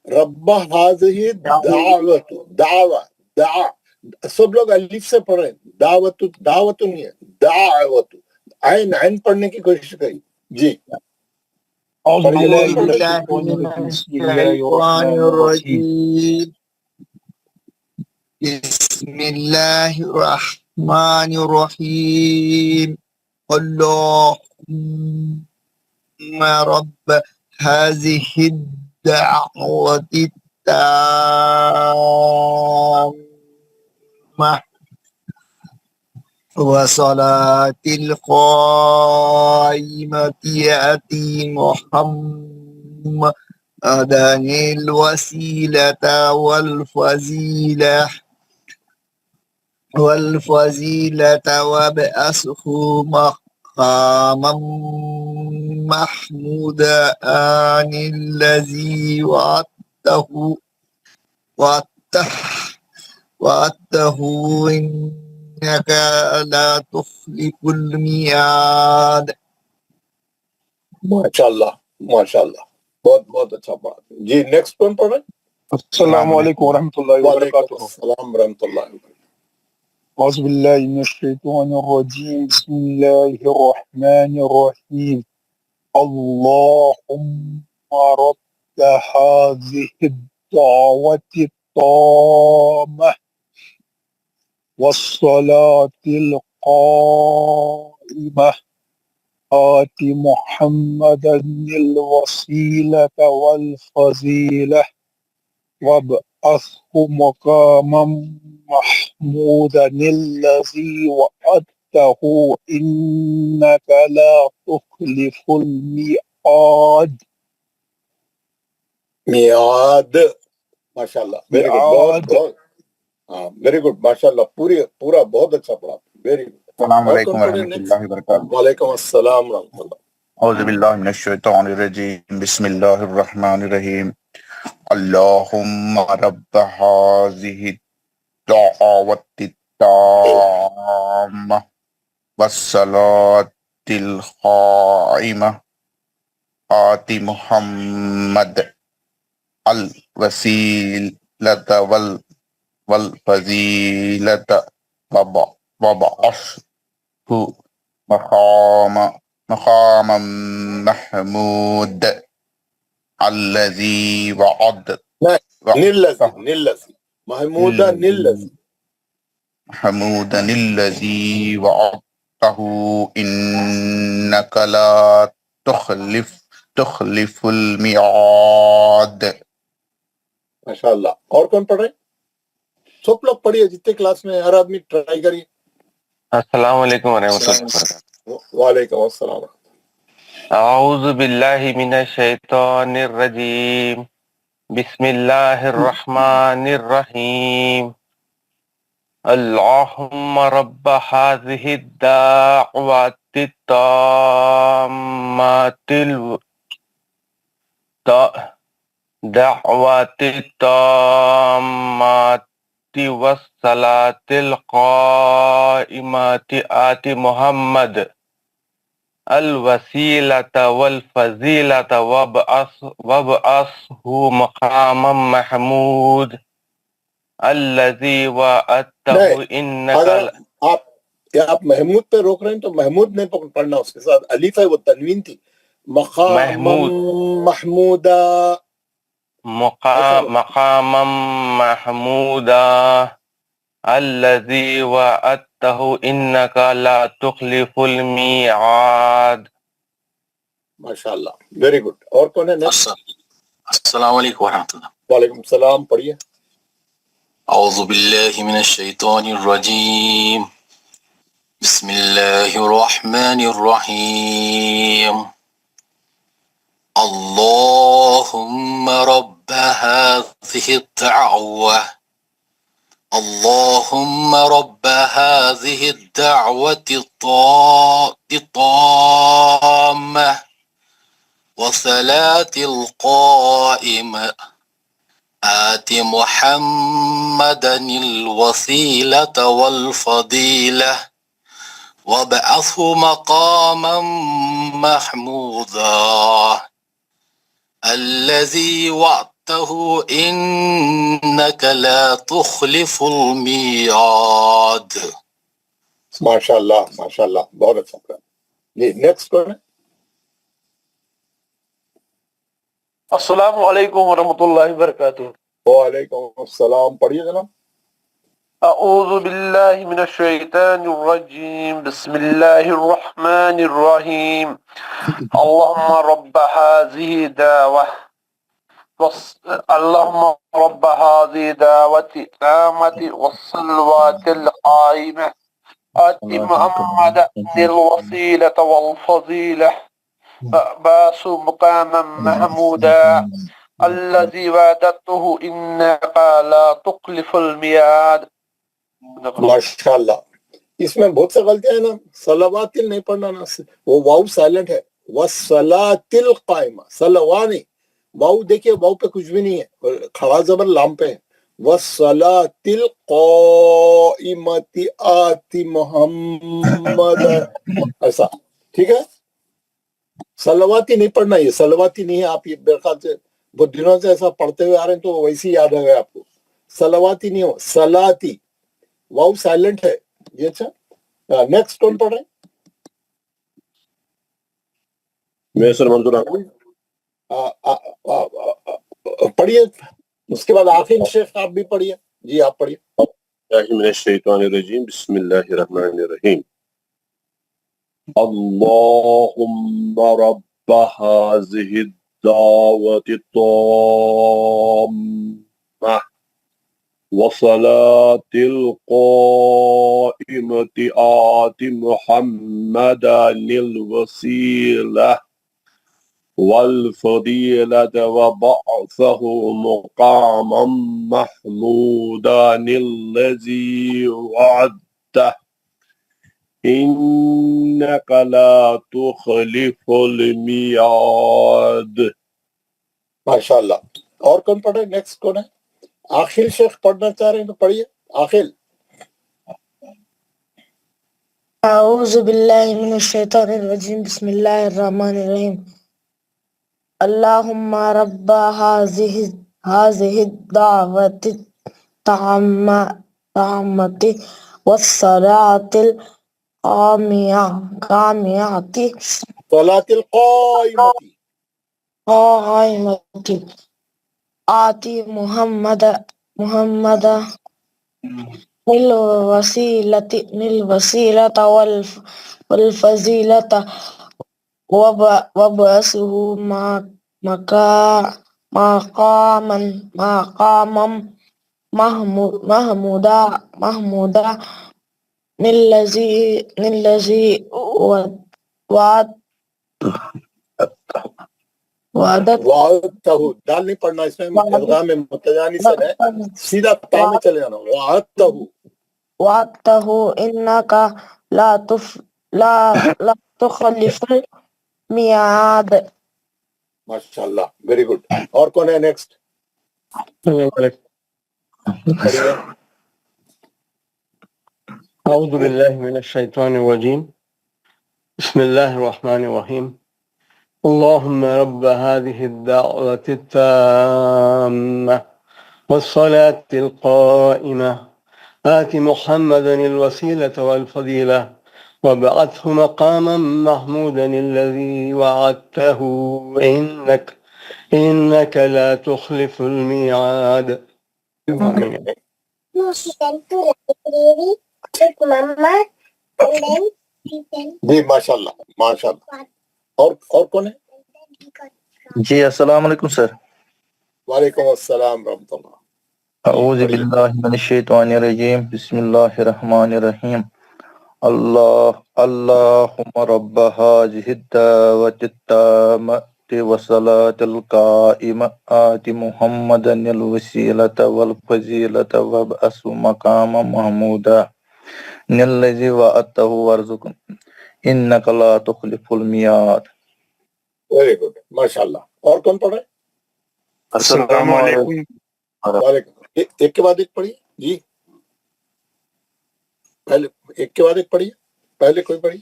رب هذه دعوت سب لوگ الف سے پڑھ رہے ہیں. دعوت نہیں ہے دعوت. عین پڑھنے کی کوشش کری. جی أعوذ بالله من الشيطان الرجيم. بسم الله الرحمن الرحيم. اللهم رب هذه الدعوة التامة وصلاة القائمة آتي محمدا الوسيلة والفضيلة وابعثه مقاما محمودا الذي وعدته إنك لا تخلف الميعاد. ماشاءاللہ ماشاءاللہ. بہت بہت اچھا بات. جی نیکسٹ پوائنٹ پڑھیں. السلام علیکم ورحمۃ اللہ وبرکاتہ. السلام ورحمۃ اللہ وبرکاتہ. اعوذ باللہ من الشیطان الرجیم. بسم اللہ الرحمن الرحیم. اللہم رب هذه الدعوة التامة والصلاة القائمة آت محمدا الوسيلة والفضيلة وابعثه مقاما محمودا الذي وعدته إنك لا تخلف الميعاد. میعاد. ماشاءاللہ. Very good. بہت بہت ہاں ویری گڈ ماشاءاللہ. پورا بہت اچھا پڑھا. Very good. السلام علیکم ورحمۃ اللہ وبرکاتہ. وعلیکم السلام ورحمۃ اللہ. اعوذ باللہ من الشیطان الرجیم. بسم اللہ الرحمن الرحیم. اللہم رب هذه الدعوة التامة والصلاة القائمة آت محمد الوسيلة والفضيلة وابعثه مقاما محمود الذي وعدته محمودا الذي وعدته إنك لا تخلف الميعاد. ماشاءاللہ. اور کون پڑھ رہے؟ سب لوگ پڑھیے جتنے کلاس میں. ہر آدمی ٹرائی کریے. السلام علیکم ورحمۃ اللہ وبرکاتہ. وعلیکم السلام. اعوذ باللہ من الشیطان الرجیم. بسم اللہ الرحمن الرحیم. اللہم رب هذه الدعوة التامة والصلاة القائمة آت محمد الوسيلة والفضيلة وابعثه مقاما محمود الذي وعدته إنك. آپ محمود پہ روک رہے ہیں تو محمود نہیں پڑھنا. اس کے ساتھ الف ہے وہ تنوین تھی. مقاما محمودا مقاما محمودا الذي وعدته إنك لا تخلف الميعاد. ماشاء اللہ ویری گڈ. اور کون ہے نیکسٹ؟ السلام علیکم ورحمۃ اللہ. وعلیکم السلام. پڑھیے. اعوذ باللہ من الشیطان الرجیم بسم اللہ الرحمن الرحیم اللہم رب هذه الدعوة اللهم رب هذه الدعوة الطامة وصلاة القائمة آت محمدا الوسيلة والفضيلة وابعثه مقاما محمودا الذي وعدته إنك لا تخلف الميعاد. ماشاء اللہ ماشاء اللہ بہت اچھا کام. جی نیکسٹ کون ہے؟ السلام علیکم ورحمۃ اللہ وبرکاتہ. وعلیکم السلام. پڑھیے جناب. اعوذ باللہ من الشیطان الرجیم بسم اللہ الرحمن الرحیم اللہم رب هذه دعوة اللهم رب هذه دعوة التامة والصلوات القائمة آت محمد الوسيلة والفضيلة باس مقاما محمودا الذي وعدته إنك لا تخلف الميعاد. ماشاء اللہ. اس میں بہت سے غلطیاں ہیں نا. صلواتل نہیں پڑھنا نا, وہ واو سائلنٹ ہے. وصلاتل قائمہ صلوا نہیں. واو دیکھیے واو پہ کچھ بھی نہیں ہے, کھڑا زبر لام پہ ہے. وصلاتل قائمۃ آت محمد ایسا ٹھیک ہے. صلواتی نہیں پڑھنا, یہ صلواتی نہیں ہے. آپ یہ میرے خیال سے بہت دنوں سے ایسا پڑھتے ہوئے آ رہے ہیں تو ویسے ہی یاد آ گیا آپ کو. صلواتی نہیں ہو, صلاتی. واو سائلنٹ ہے یہ. اچھا نیکسٹ کون پڑھ رہے ہیں؟ میں سر منظور پڑھیے. اس کے بعد آخر شیخ آپ بھی پڑھیے. جی آپ پڑھیے. من الشیطان الرجیم بسم اللہ الرحمن الرحیم اللہم رب هذه الدعوة الطامة وصلاة القائمة آت محمدا الوسيلة والفضيلة وبعثه مقاما محمودا الذي وعدته إنك لا تخلف الميعاد. ماشاء اللہ. اور کون پڑھ رہے ہیں؟ نیکسٹ کون ہے؟ عاقل شیخ پڑھنا چاہ رہے ہیں تو پڑھیے. عاقل. اعوذ باللہ من الشیطان الرجیم بسم اللہ الرحمن الرحیم اللہم رب هذه الدعوة التامة والصلاة القائمة صلاة قائمة آتی محمد الوسيلة والفضيلة وابعثه مقاما محمودا الذي وعدته. دال نہیں پڑھنا اس میں, ادغام متجانس ہے, سیدھا تا میں چلے جانا. وعدته إنك لا تخلف الميعاد. ماشاء اللہ ویری گڈ. اور کون ہے نیکسٹ؟ اعوذ باللہ من الشیطان الرجیم بسم اللہ الرحمن الرحیم اللهم رب هذه الدعوة التامة والصلاة القائمة آت محمدا الوسيلة والفضيلة وابعثه مقاما محمودا الذي وعدته إنك لا تخلف الميعاد. جی ماشاء اللہ ماشاء اللہ. اور کون ہے؟ جی السلام علیکم سر. وعلیکم السلام ورحمۃ اللہ. اعوذ باللہ من الشیطان الرجیم بسم اللہ الرحمن الرحیم. اللہم رب هذه الدعوة التامة والصلاة القائمة آت محمدا الوسيلة والفضيلة وابعثه مقاما محمودا الذي وعدته وارزقه انك لا تخلف الميعاد. ویری گڈ ماشاء اللہ. اور کون پڑھ رہے؟ السلام علیکم. وعلیکم. ایک کے بعد ایک پڑھیے جی. پہلے ایک کے بعد ایک پڑھیے. پہلے کوئی پڑھی.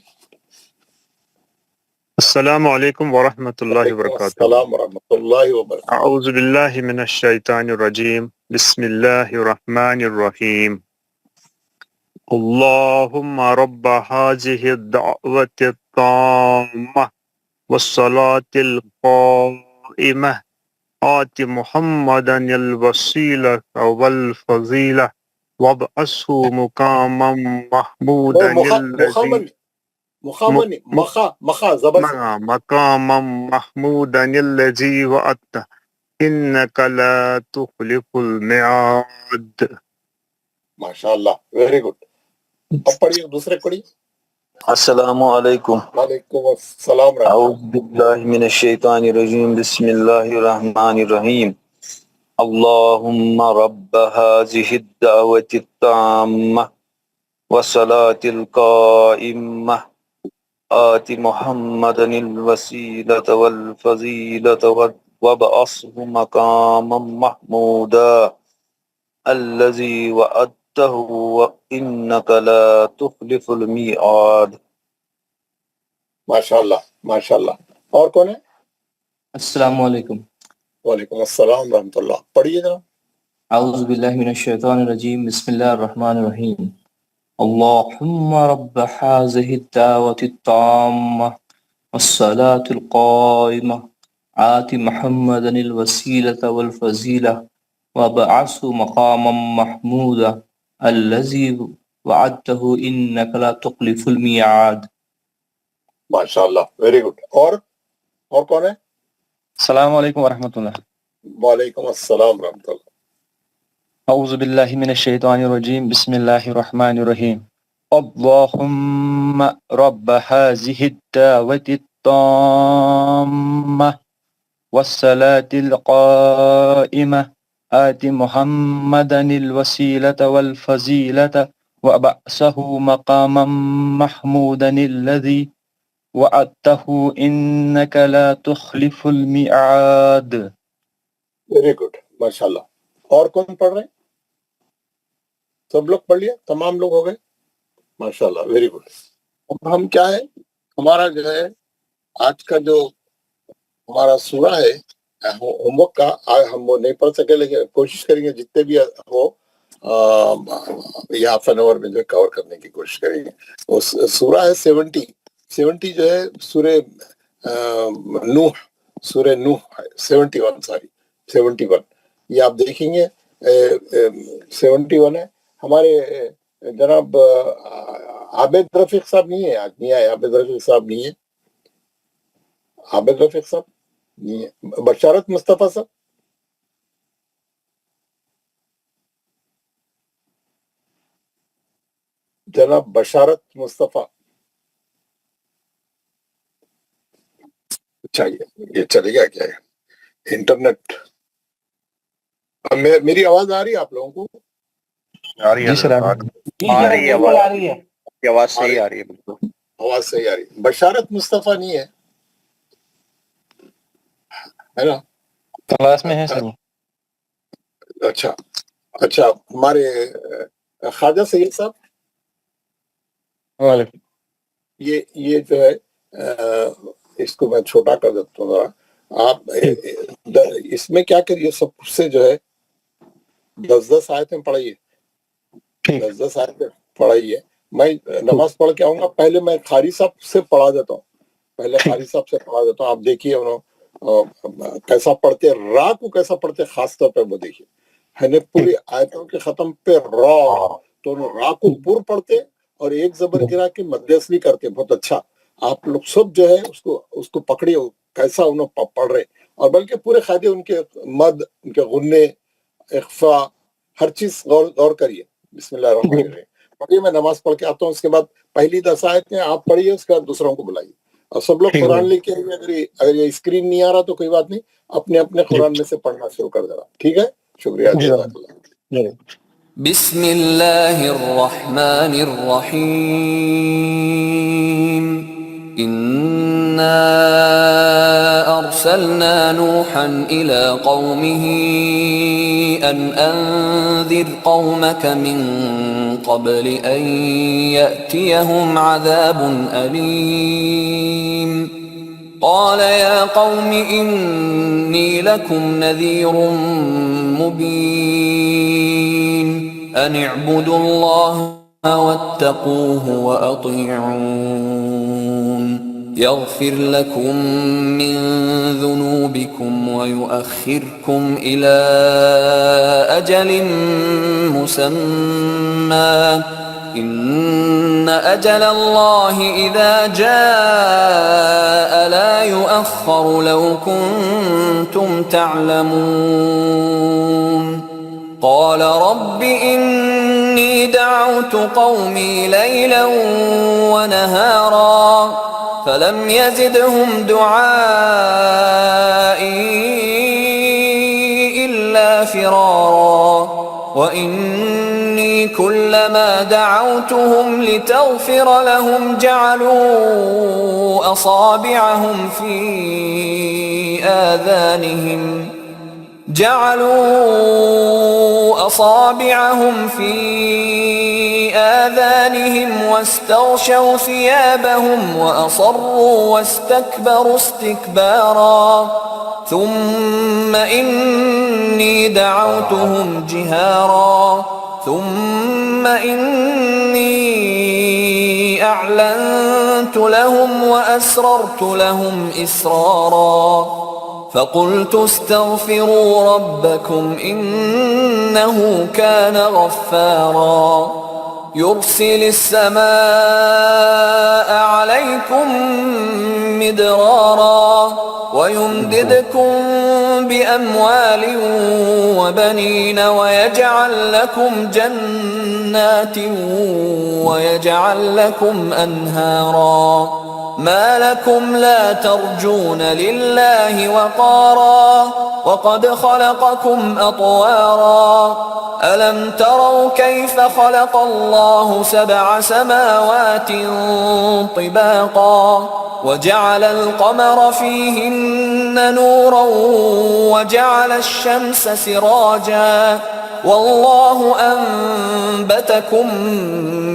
السلام علیکم ورحمۃ اللہ وبرکاتہ. السلام ورحمۃ اللہ وبرکاتہ. اعوذ باللہ من الشیطان الرجیم بسم اللہ الرحمن الرحیم. اللہم رب هذه الدعوة التامة والصلاة القائمة آت محمدا الوسيلة والفضيلة وابعثه مقاما محمودا مقاما محمودا الذي وعدته إنك لا تخلف الميعاد. ماشاء اللہ ویری گڈ. اب پڑھیے دوسرے پڑھیے. السلام علیکم. وعلیکم السلام. اعوذ باللہ من الشیطان الرجیم بسم اللہ الرحمن الرحیم. اللہم رب هذه الدعوة التامة والصلاة القائمة آت محمدا الوسيلة والفضيلة وابعثه مقاما محمودا الذي وعدته إنك لا تخلف الميعاد. ماشاء اللہ ماشاء اللہ. اور کون ہے؟ السلام علیکم. وعلیکم السلام ورحمۃ اللہ. پڑھیے ذرا. اعوذ باللہ من الشیطان الرجیم بسم اللہ الرحمن الرحیم. اللہم رب هذه الدعوة التامة والصلاة القائمة آت محمدا الوسيلة والفضيلة وابعثه مقاما محمودا الذي وعدته إنك لا تخلف الميعاد. ماشاء اللہ ویری گڈ. اور کون ہے؟ السلام علیکم ورحمۃ اللہ. وعلیکم السلام ورحمۃ اللہ. اعوذ باللہ من الشیطان الرجیم بسم اللہ الرحمن الرحیم. اللہم رب هذه الدعوة التامة والصلاة القائمة آت محمدا الوسيلة والفضيلة وابعثه مقاما محمودا الذي وعدته إنك لا تخلف الميعاد. ویری گڈ ماشاء اللہ. اور کون پڑھ رہے ہیں؟ سب لوگ پڑھ لیا؟ تمام لوگ ہو گئے؟ ماشاء اللہ ویری گڈ. اب ہم کیا ہے ہمارا جو ہے آج کا جو ہمارا سورہ ہے ہوم ورک کا ہم وہ نہیں پڑھ سکے لیکن کوشش کریں گے جتنے بھی ہو یہ ہاف این آور میں جو کور کرنے کی کوشش کریں گے. سورہ ہے 70 جو ہے سورہ نوح ہے 71 یہ آپ دیکھیں گے 71 ہے. ہمارے جناب عابد رفیق صاحب نہیں ہے آج نہیں آئے. عابد رفیق صاحب نہیں ہے. عابد رفیق صاحب نہیں ہے. بشارت مصطفیٰ صاحب جناب بشارت مصطفیٰ. اچھا یہ چلے گا کیا ہے انٹرنیٹ؟ میری آواز آ رہی ہے آپ لوگوں کو؟ آ رہی ہے سر. آ رہی ہے آواز صحیح آ رہی ہے. بالکل آواز صحیح آ رہی ہے. بشارت مصطفیٰ نہیں ہے نا؟ کلاس میں ہے سر. اچھا ہمارے خواجہ سید صاحب یہ جو ہے اس کو میں چھوٹا کر دیتا ہوں ذرا. آپ اس میں کیا کریے سب سے جو ہے 10 آیتیں پڑھائیے. 10 آیتیں پڑھائیے میں نماز پڑھ کے آؤں گا، پہلے میں قاری صاحب سے پڑھا دیتا ہوں، آپ دیکھیے کیسا پڑھتے، را کو کیسا پڑھتے خاص طور پہ وہ دیکھیے، ہے نا، پوری آیتوں کے ختم پہ را، تو را کو پر پڑھتے اور ایک زبر گرا کے مد اصلی کرتے، بہت اچھا۔ آپ لوگ سب جو ہے اس کو پکڑیے کیسا انہوں پڑھ رہے، اور بلکہ پورے قاعدے ان کے مد، ان کے غنے، اخفا، ہر چیز غور کریے۔ بسم اللہ الرحمن الرحیم پڑھیے، میں نماز پڑھ کے آتا ہوں، اس کے بعد پہلی 10 آیتیں آپ پڑھیے، اس کے بعد دوسروں کو بلائیے، اور سب لوگ قرآن لے کے آئیے۔ اگر یہ اسکرین نہیں آ رہا تو کوئی بات نہیں، اپنے اپنے قرآن میں سے پڑھنا شروع کر دینا، ٹھیک ہے؟ شکریہ، جزاک اللہ۔ بسم اللہ الرحمن الرحیم إنا أرسلنا نوحا إلى قومه أن أنذر قومك من قبل أن يأتيهم عذاب أليم قال يا قوم إني لكم نذير مبين أن اعبدوا الله واتقوه وأطيعون يغفر لكم من ذنوبكم ويؤخركم إلى أجل مسمى إن أجل الله إذا جاء لا يؤخر لو كنتم تعلمون قال رب إني دعوت قومي ليلا ونهارا فلم يزدهم دعائي إلا فرارا وإني كلما دعوتهم لتغفر لهم جعلوا أصابعهم في آذانهم واستغشوا ثيابهم وأصروا واستكبروا استكبارا ثم إني دعوتهم جهارا ثم إني أعلنت لهم وأسررت لهم إسرارا فقلت استغفروا ربكم إنه كان غفارا يرسل السماء عليكم مدرارا ويمددكم بأموال وبنين ويجعل لكم جنات ويجعل لكم أنهارا ما لكم لا ترجون لله وقارا وقد خلقكم أطوارا ألم تروا كيف خلق الله 7 سماوات طباقا وجعل القمر فيهن نورا وجعل الشمس سراجا والله أنبتكم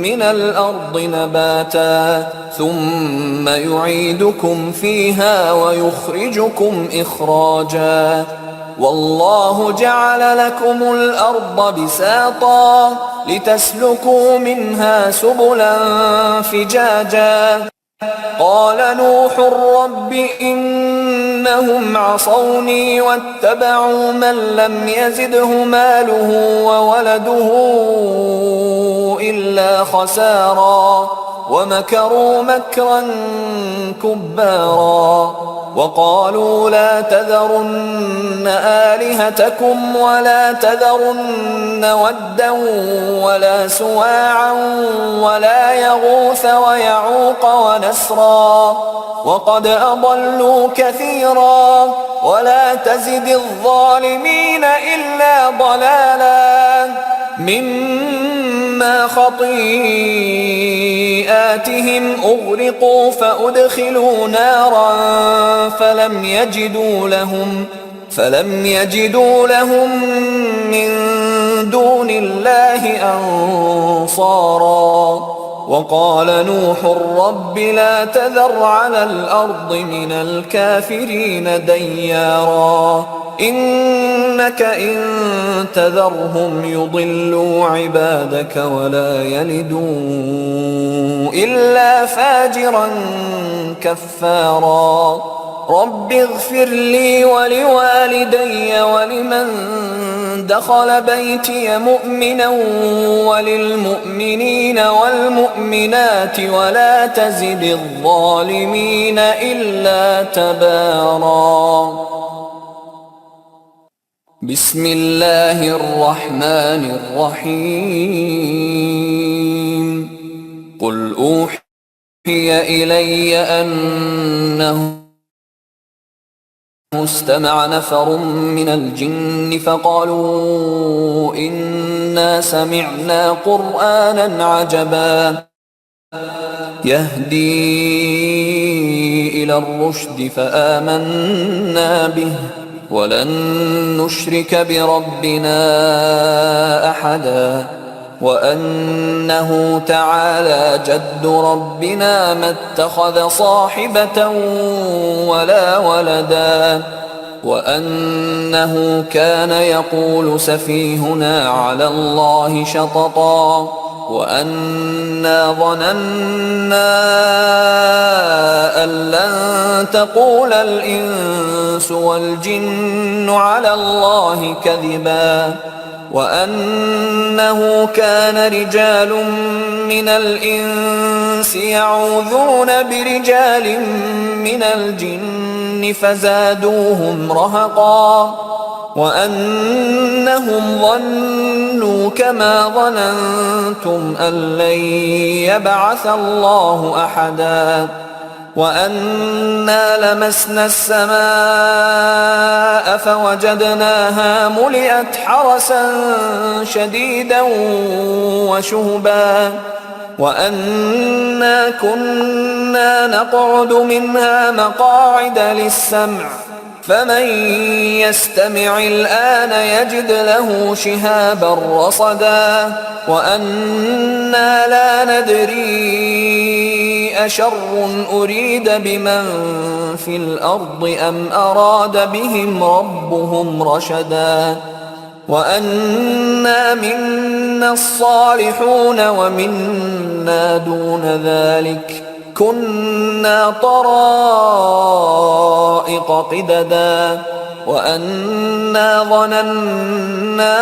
من الأرض نباتا ثم يعيدكم فيها ويخرجكم إخراجا والله جعل لكم الأرض بساطا لتسلكوا منها سبلا فجاجا قال نوح رب إنهم عصوني واتبعوا من لم يزده ماله وولده إلا خسارا ومكروا مكرا كبارا وقالوا لا تذرن آلهتكم ولا تذرن ودا ولا سواعا ولا يغوث ويعوق ونسرا وقد أضلوا كثيرا ولا تزد الظالمين إلا ضلالا مما خطيئاتهم أغرقوا فأدخلوا نارا فلم يجدوا لهم من دون الله أنصارا وقال نوح رب لا تذر على الأرض من الكافرين ديارا إنك إن تذرهم يضلوا عبادك ولا يلدوا إلا فاجرا كفارا رب اغفر لي ولوالدي ولمن دخل بيتي مؤمنا وللمؤمنين والمؤمنات ولا تزد الظالمين إلا تبارا بسم الله الرحمن الرحيم قل أوحي إلي أنه استمع نفر من الجن فقالوا إنا سمعنا قرآنا عجبا يهدي إلى الرشد فآمنا به ولن نشرك بربنا أحدا وأنه تعالى جد ربنا ما اتخذ صاحبة ولا ولدا وأنه كان يقول سفيهنا على الله شططا وأنا ظننا أن لن تقول الإنس والجن على الله كذبا وأنه كان رجال من الإنس يعوذون برجال من الجن فزادوهم رهقا وأنهم ظنوا كما ظننتم أن لن يبعث الله أحدا وأنا لمسنا السماء فوجدناها ملئت حرسا شديدا وشهبا وأنا كنا نقعد منها مقاعد للسمع فمن يستمع الآن يجد له شهابا رصدا وأنا لا ندري أشر أريد بمن في الأرض أم أراد بهم ربهم رشدا وأنا منا الصالحون ومنا دون ذلك كنا طرائق قددا وأنا ظننا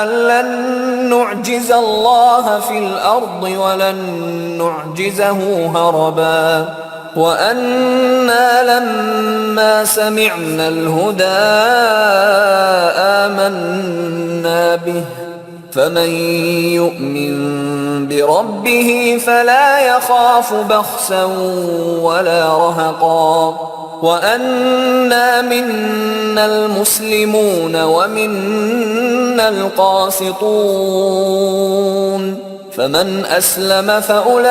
أن لن نعجز الله في الأرض ولن نعجزه هربا وأنا لما سمعنا الهدى آمنا به فمن يؤمن بربه فلا يخاف بخسا ولا رهقا وأنا منا المسلمون ومنا القاسطون فمن أسلم فأولئك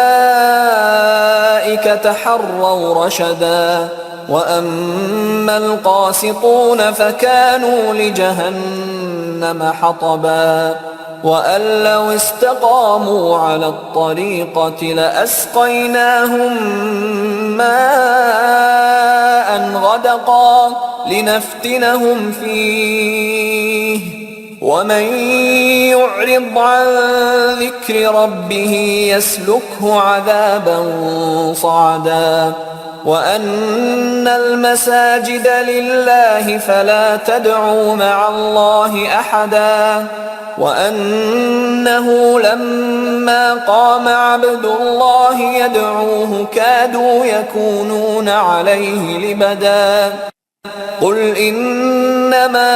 تحروا رشدا وأما القاسطون فكانوا لجهنم حطبا وأن لو استقاموا على الطريقة لأسقيناهم ماء غدقا لنفتنهم فيه ومن يعرض عن ذكر ربه يسلكه عذابا صعدا وأن المساجد لله فلا تدعوا مع الله أحدا وأنه لما قام عبد الله يدعوه كادوا يكونون عليه لبدا قل إنما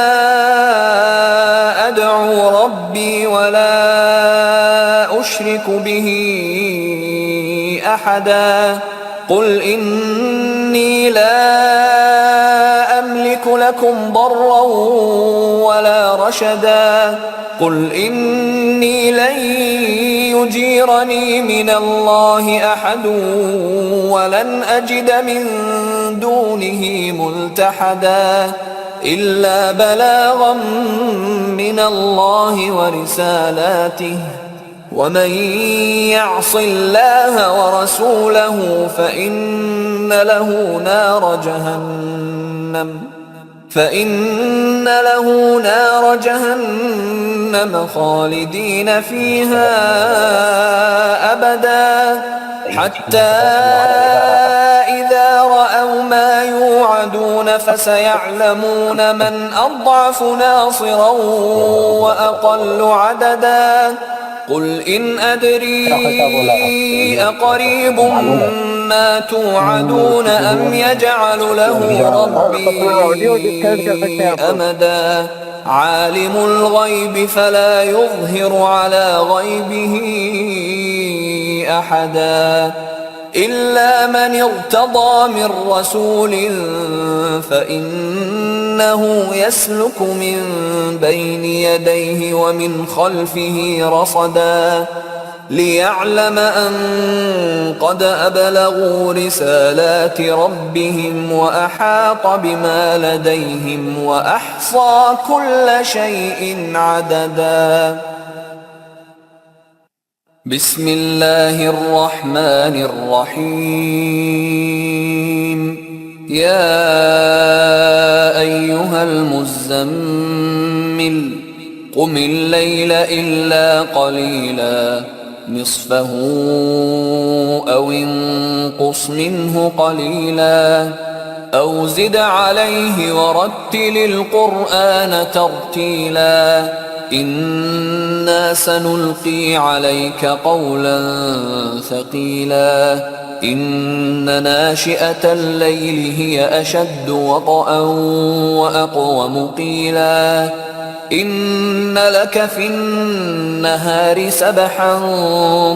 أدعو ربي ولا أشرك به أحدا قل إني لا أملك لكم ضرا ولا رشدا قل إني لن يجيرني من الله أحد ولن أجد من دونه ملتحدا إلا بلاغا من الله ورسالاته ومن يعص الله ورسوله فإن له نار جهنم خالدين فيها أبدا حتى إذا رأوا ما يوعدون فسيعلمون من أضعف ناصرا وأقل عددا قل إن أدري أقريب ما توعدون أم يجعل له ربي أمدا عالم الغيب فلا يظهر على غيبه أحدا إلا من ارتضى من رسول فإنه يسلك من بين يديه ومن خلفه رصدا ليعلم أن قد أبلغوا رسالات ربهم وأحاط بما لديهم وأحصى كل شيء عددا بسم الله الرحمن الرحيم يا أيها المزمل قم الليل إلا قليلا نصفه أو انقص منه قليلا أو زد عليه ورتل القرآن ترتيلا إنا سنلقي عليك قولا ثقيلا إن ناشئة الليل هي أشد وطئا وأقوم قيلا إن لك في النهار سبحا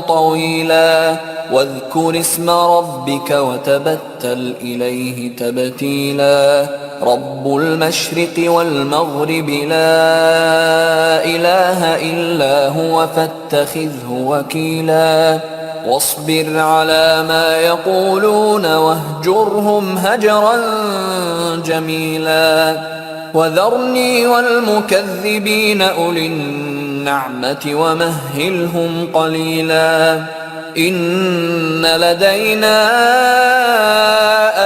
طويلا واذكر اسم ربك وتبتل إليه تبتيلا رب المشرق والمغرب لا إله إلا هو فاتخذه وكيلا واصبر على ما يقولون واهجرهم هجرا جميلا وذرني والمكذبين أولي النعمة ومهلهم قليلا إن لدينا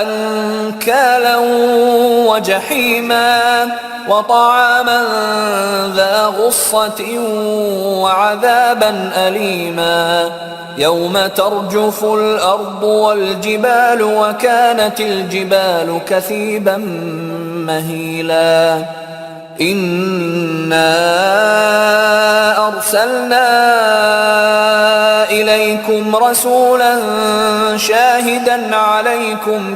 أنكالا وجحيما وطعاما ذا غصة وعذابا أليما يوم ترجف الأرض والجبال وكانت الجبال كثيبا مهيلا إنا أرسلنا إليكم رسولا شاهدا عليكم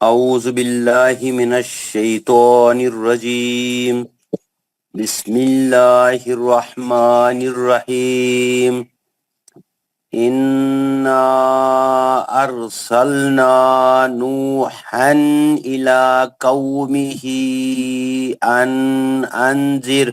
أعوذ بالله من الشيطان الرجيم بسم الله الرحمن الرحيم إنا أرسلنا نوحا إلى قومه أن أنذر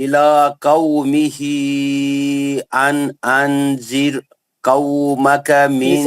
إلى قومه أن أنذر قومك من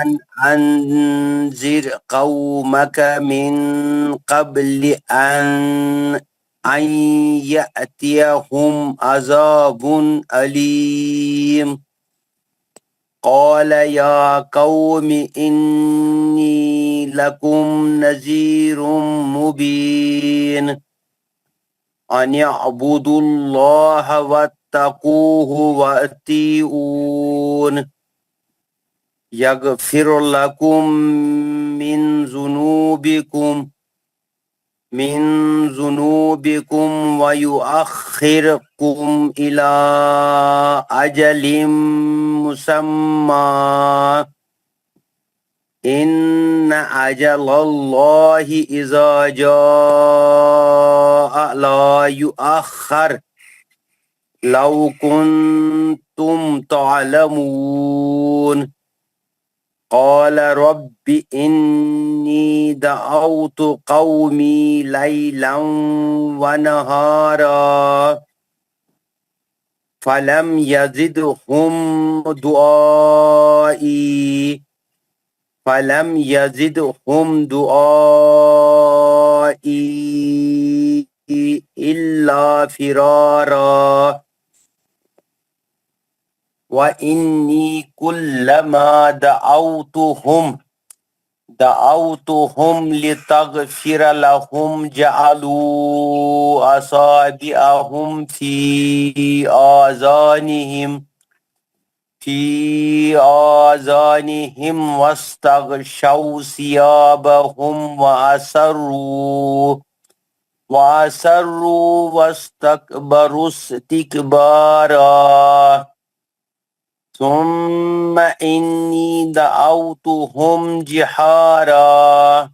أن أنذر قومك من قبل أن يأتيهم عذاب أليم قال يا قوم إني لكم نذير مبين أن اعبدوا الله واتقوه وأطيعون يغفر لكم من ذنوبكم من ذنوبكم ويؤخركم إلى أجل مسمى إن أجل الله إذا جاء لا يؤخر لو كنتم تعلمون قال رب إني دعوت قومي ليلا ونهارا فلم يزدهم دعائي إلا فرارا وإني كلما دعوتهم لتغفر لهم جعلوا أصابعهم في آذانهم واستغشوا ثيابهم وأسروا واستكبروا استكبارا ثم إني دعوتهم جهارا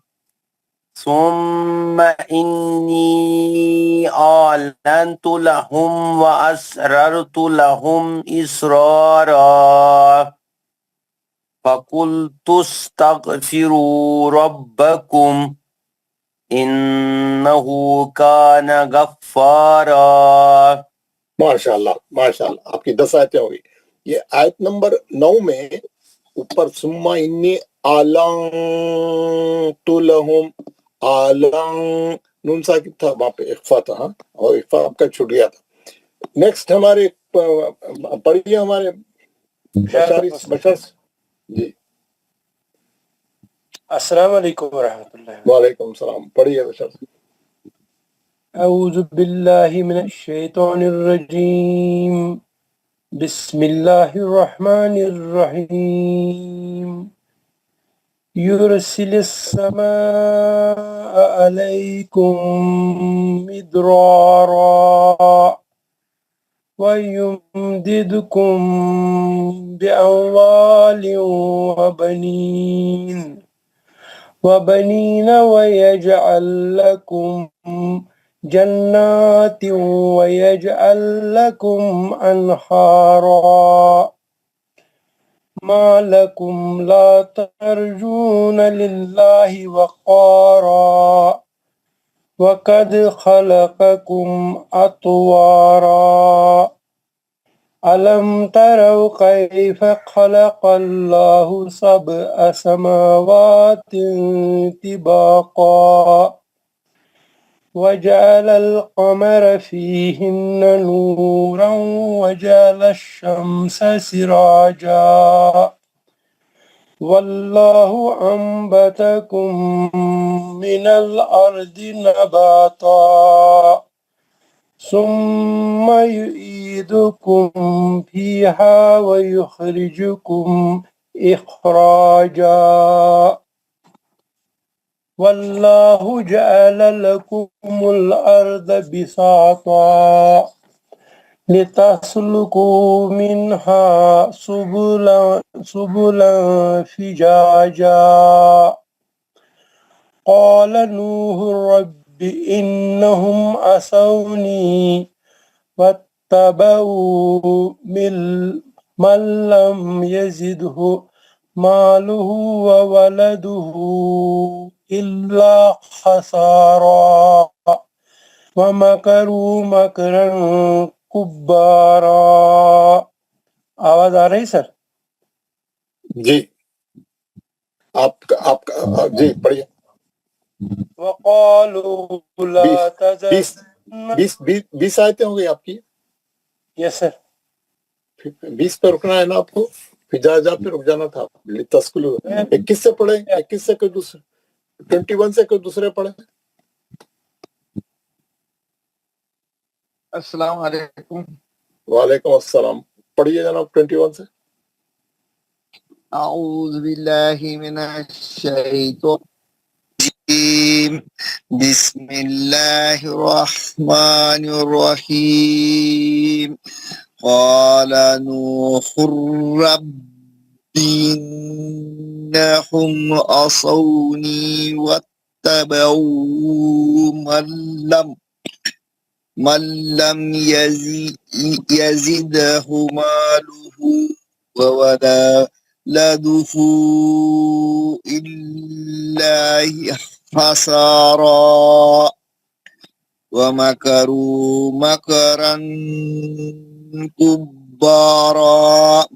ثم إني أعلنت لهم وأسررت لهم إسرارا فقلت استغفروا ربكم إنه كان غفارا. ماشاءاللہ ماشاءاللہ، آپ کی 10 آیتیں ہوگی. یہ آیت نمبر 9 میں اوپر ثم انی اعلنت لہم، نون ساکن تھا، وہاں پہ اخفا تھا، ہاں، اور اخفا آپ کا چھوٹ گیا تھا. نیکسٹ ہمارے پڑھیے ہمارے بشر جی. السلام علیکم ورحمۃ اللہ. وعلیکم السلام. پڑھیے بشر. اعوذ باللہ من الشیطان الرجیم بسم اللہ الرحمن الرحیم يرسل السماء عليكم مدرارا ويمددكم بأموال وبنين ويجعل لكم جنات ويجعل لكم أنهارا ما لكم لا ترجون لله وقارا وقد خلقكم أطوارا ألم تروا كيف خلق الله 7 سماوات طباقا وجعل القمر فيهن نورا وجعل الشمس سراجا والله أنبتكم من الأرض نباتا ثم يعيدكم فيها ويخرجكم إخراجا والله جعل لكم الأرض بساطا لتسلكوا منها سبلا فجاجا قال نوح رب إنهم عصوني واتبعوا من لم يزده ماله وولده إلا خسارا ومكروا مكرا كبارا. آواز آ رہی سر؟ جی آپ جی پڑھیے. وقالوا لا تذر 20 آیتیں ہو گئی آپ کی. یس سر. 20 پہ رکنا ہے نا آپ کو، پھر جا پہ رک جانا تھا. تسکلو 21 سے پڑھے، 21 سے کوئی دوسرے، 21 سے کوئی دوسرے پڑھے. السلام علیکم. وعلیکم السلام. پڑھیے جناب 21 سے. اعوذ باللہ من الشیطان الرجیم بسم الله الرحمن الرحيم قال نوح رب إنهم عصوني واتبعوا من لم يزده ماله وولده إلا خسارا ومكروا مكرا كبارا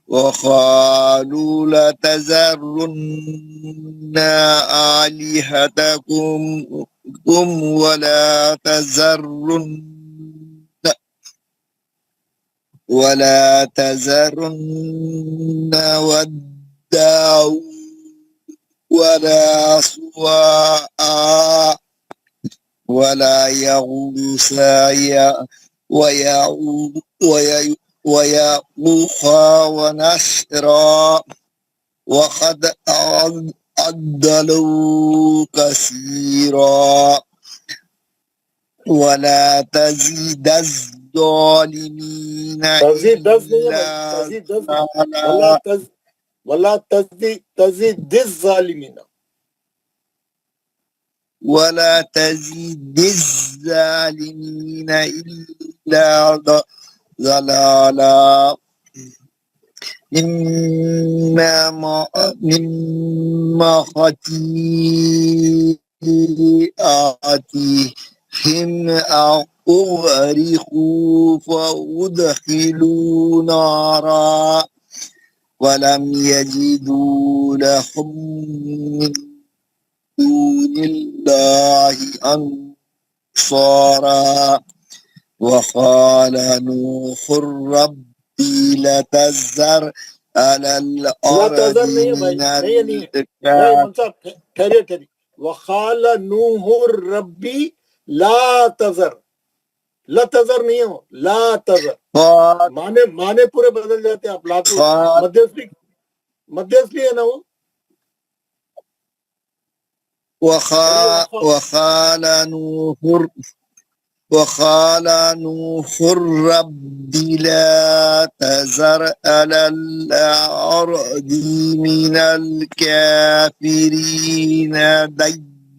وقالوا لتذرن آلهتكم ولا تذرن ودا ولا سواء ولا يغوث ويعوق ونسرا وقد أضلوا كثيرا ولا تزيد الظالمين ولا تزيد الظالمين ولا تزيد الظالمين إلا ضلالا مما خطيئاتهم أغرقوا فأدخلوا نارا ولم يجدوا لهم من دون الله أنصارا وقال نوح ربي لتذر على الأرض من الكافرين وقال نوح ربي لا تذر نہیں ہو لا تذر معنی پورے بدل جاتے ہیں آپ لا تو مدھیسلی ہے نا وہ وقال نوح رب لا تذر على الأرض من الكافرين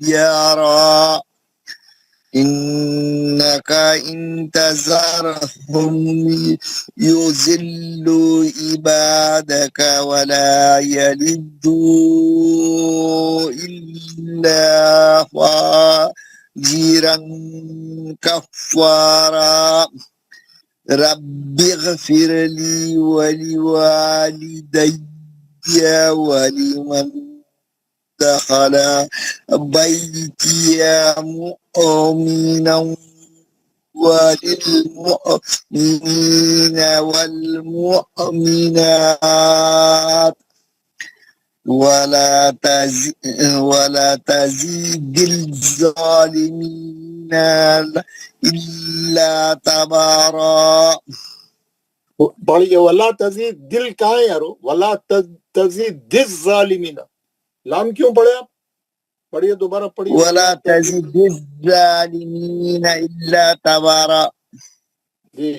ديارا إنك إن تذرهم يضلوا عبادك ولا يلدوا إلا فاجرا كفارا رب اغفر لي ولوالدي ولمن دخل بيتي مؤمنا وللمؤمنين والمؤمنات ولا تزيد الظالمين إلا تبارا پڑھیے ولا تزید دل کہاں ہے یارو ولا تزید الظالمین لام کیوں پڑھے آپ پڑھیے دوبارہ پڑھیے ولا تزید الظالمین الا تبارا جی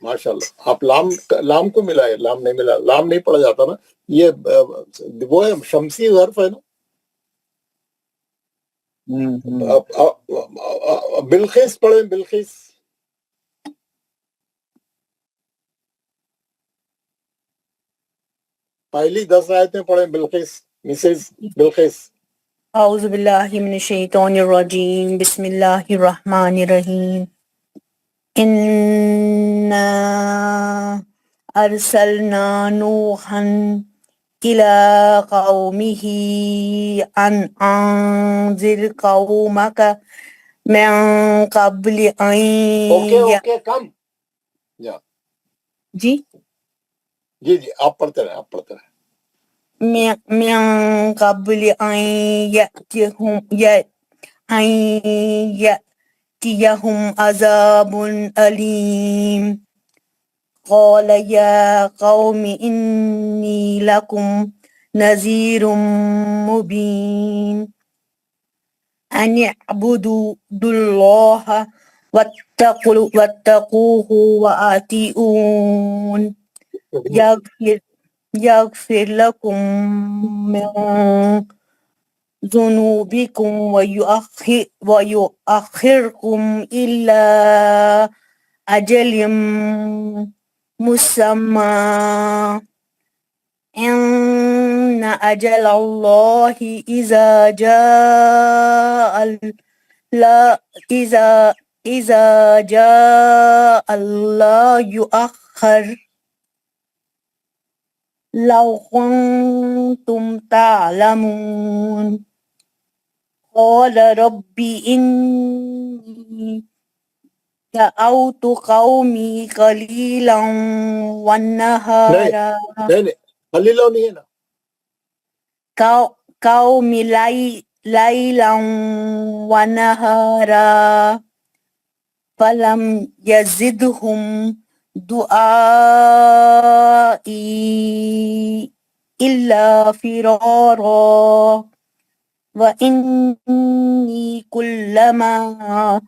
ماشاءاللہ آپ لام کو ملا ہے لام نہیں ملا لام نہیں پڑھا جاتا نا یہ وہ ہے شمسی حرف ہے نا بلخیس پڑھیں بلخیس پہلی 10 آیتیں پڑھیں بلخیس مسز بلخیس اعوذ باللہ من الشیطان الرجیم بسم اللہ الرحمن الرحیم انا ارسلنا نوحا الى قومه ان انذر قومك من قبل ان اوکے کم جی آپ پڑھتے رہے من قبل ان يأتيهم عذاب أليم قال يا قوم إني لكم نذير مبين أن اعبدوا الله واتقوه وأطيعون يغفر لكم من ذنوبكم ويؤخركم إلى أجل مسمى إن أجل الله إذا جاء لا يؤخر لو كنتم تعلمون قال ربي إني دعوت قومي قليلا والنهارا نہیں قلیلا نہیں ہے نا قومي ليلا ونهارا فلم يزدهم دعائي إلا فرارا وإني كلما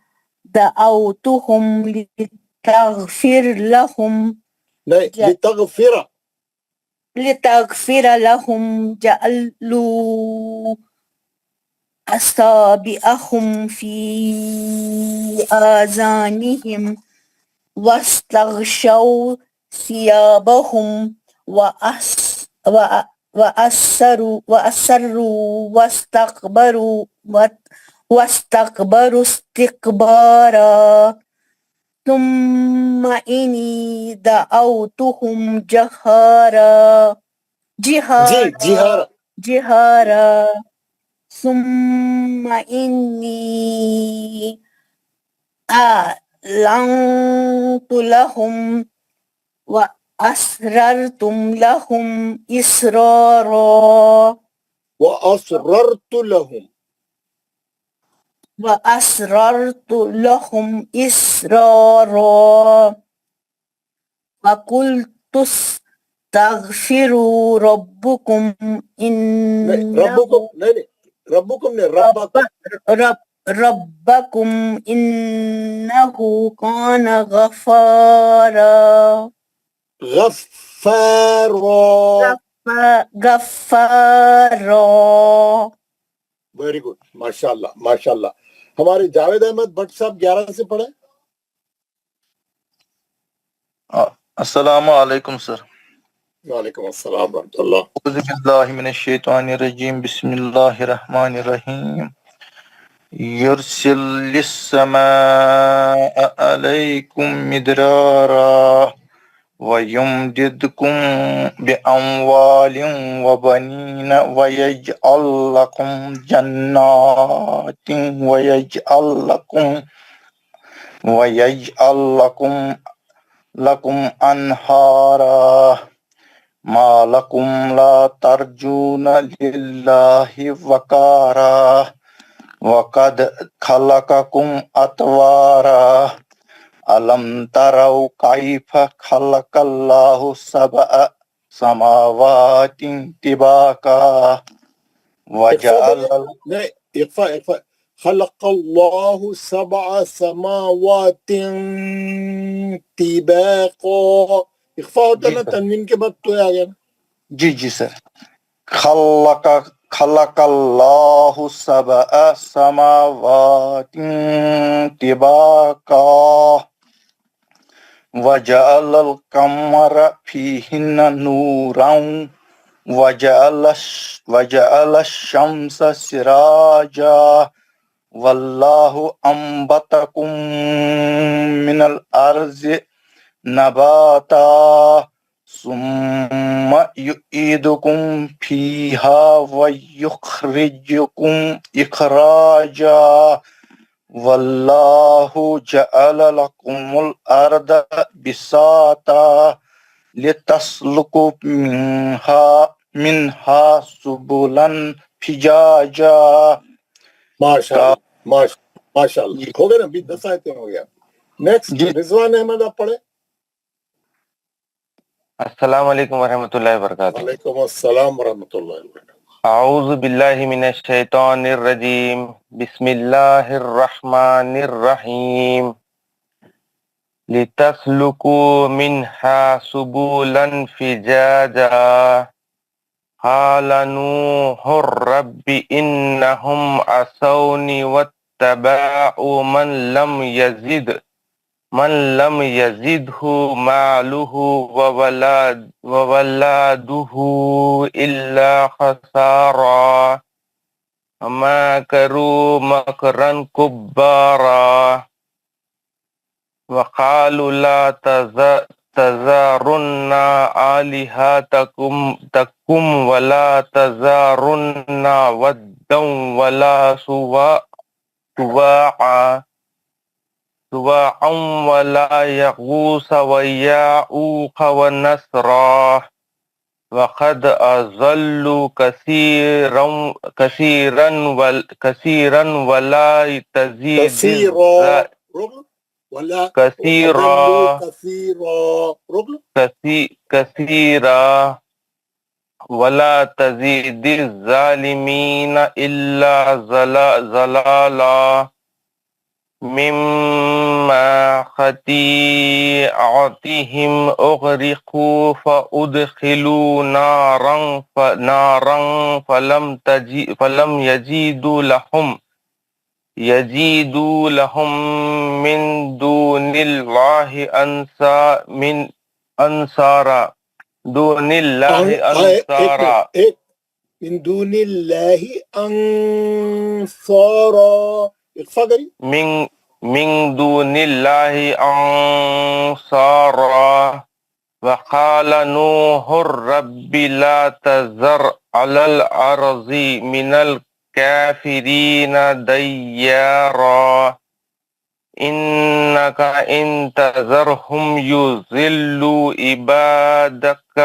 دعوتهم لتغفر لهم لتغفر لهم جعلوا أصابعهم في آذانهم واستغشوا ثيابهم وأسروا واستكبروا استكبارا ثم إني دعوتهم جهارا ثم إني أعلنت لهم وأسررتم لهم إسرارا وأسررت لهم إسرارا وقلت استغفروا ربكم ربكم إنه كان غفارا ویری گڈ ماشاء اللہ ماشاء اللہ. ہمارے جاوید احمد بٹ صاحب 11 سے پڑھیں. السلام علیکم سر. وعلیکم السلام ورحمۃ اللہ. اعوذ باللہ من الشیطان الرجیم بسم اللہ الرحمن الرحیم. یرسل السماء علیکم مدرارا وَيُمْدِدْكُمْ بِأَمْوَالٍ وَبَنِينَ وَيَجْعَلْ لَكُمْ جَنَّاتٍ وَيَجْعَلْ لَكُمْ أَنْهَارًا مَا لَكُمْ لَا تَرْجُونَ لِلَّهِ وَقَارًا وَقَدْ خَلَقَكُمْ أَطْوَارًا أَلَمْ تَرَوْا كَيْفَ خَلَقَ اللَّهُ سَبْعَ سَمَاوَاتٍ طِبَاقًا وَجَعَلَ خلق اللہ 7 سماوات طباقا. اخفا ہوتا نا تنوین کے بعد تو آ گیا نا. جی سر. خلق اللہ 7 سماوات طباقا وجعل القمر فيهن نورا وجعل الشمس سراجا والله أنبتكم من الأرض نباتا ثم يعيدكم فيها ويخرجكم إخراجا والله جعل لكم الأرض بساطا لتسلكوا منها سبلا فجاجا. ماشاء اللہ ہو گیا نا. 10 آیتیں ہو گیا. نیکسٹ رضوان احمد آپ پڑھیں. السلام علیکم ورحمۃ اللہ وبرکاتہ. وعلیکم السلام ورحمۃ اللہ وبرکاتہ. اعوذ باللہ من الشیطان الرجیم بسم اللہ الرحمن الرحیم لِتَسْلُكُوا مِنْهَا سُبُلًا فِجَاجًا قَالَ نُوحٌ رَبِّ إِنَّهُمْ عَصَوْنِي وَاتَّبَعُوا من لم يزده ماله وولده إلا خسارا ومكروا مكرا كبارا وقالوا لا تذرن آلهتكم ولا تذرن ودا ولا سواعا ولا يغوث ويعوق ونسرا وقد أضلوا كثيرا ولا تزيد كثيرا ولا تزيد الظالمين إلا ضلالا مما خطيئاتهم أغرقوا فأدخلوا نارا فلم يجدوا لهم من دون الله أنصارا من دون الله أنصارا من دون الله أنصارا وقال نوح رب لا تذر على الأرض من الكافرين ديارا إنك إن تذرهم يضلوا عبادك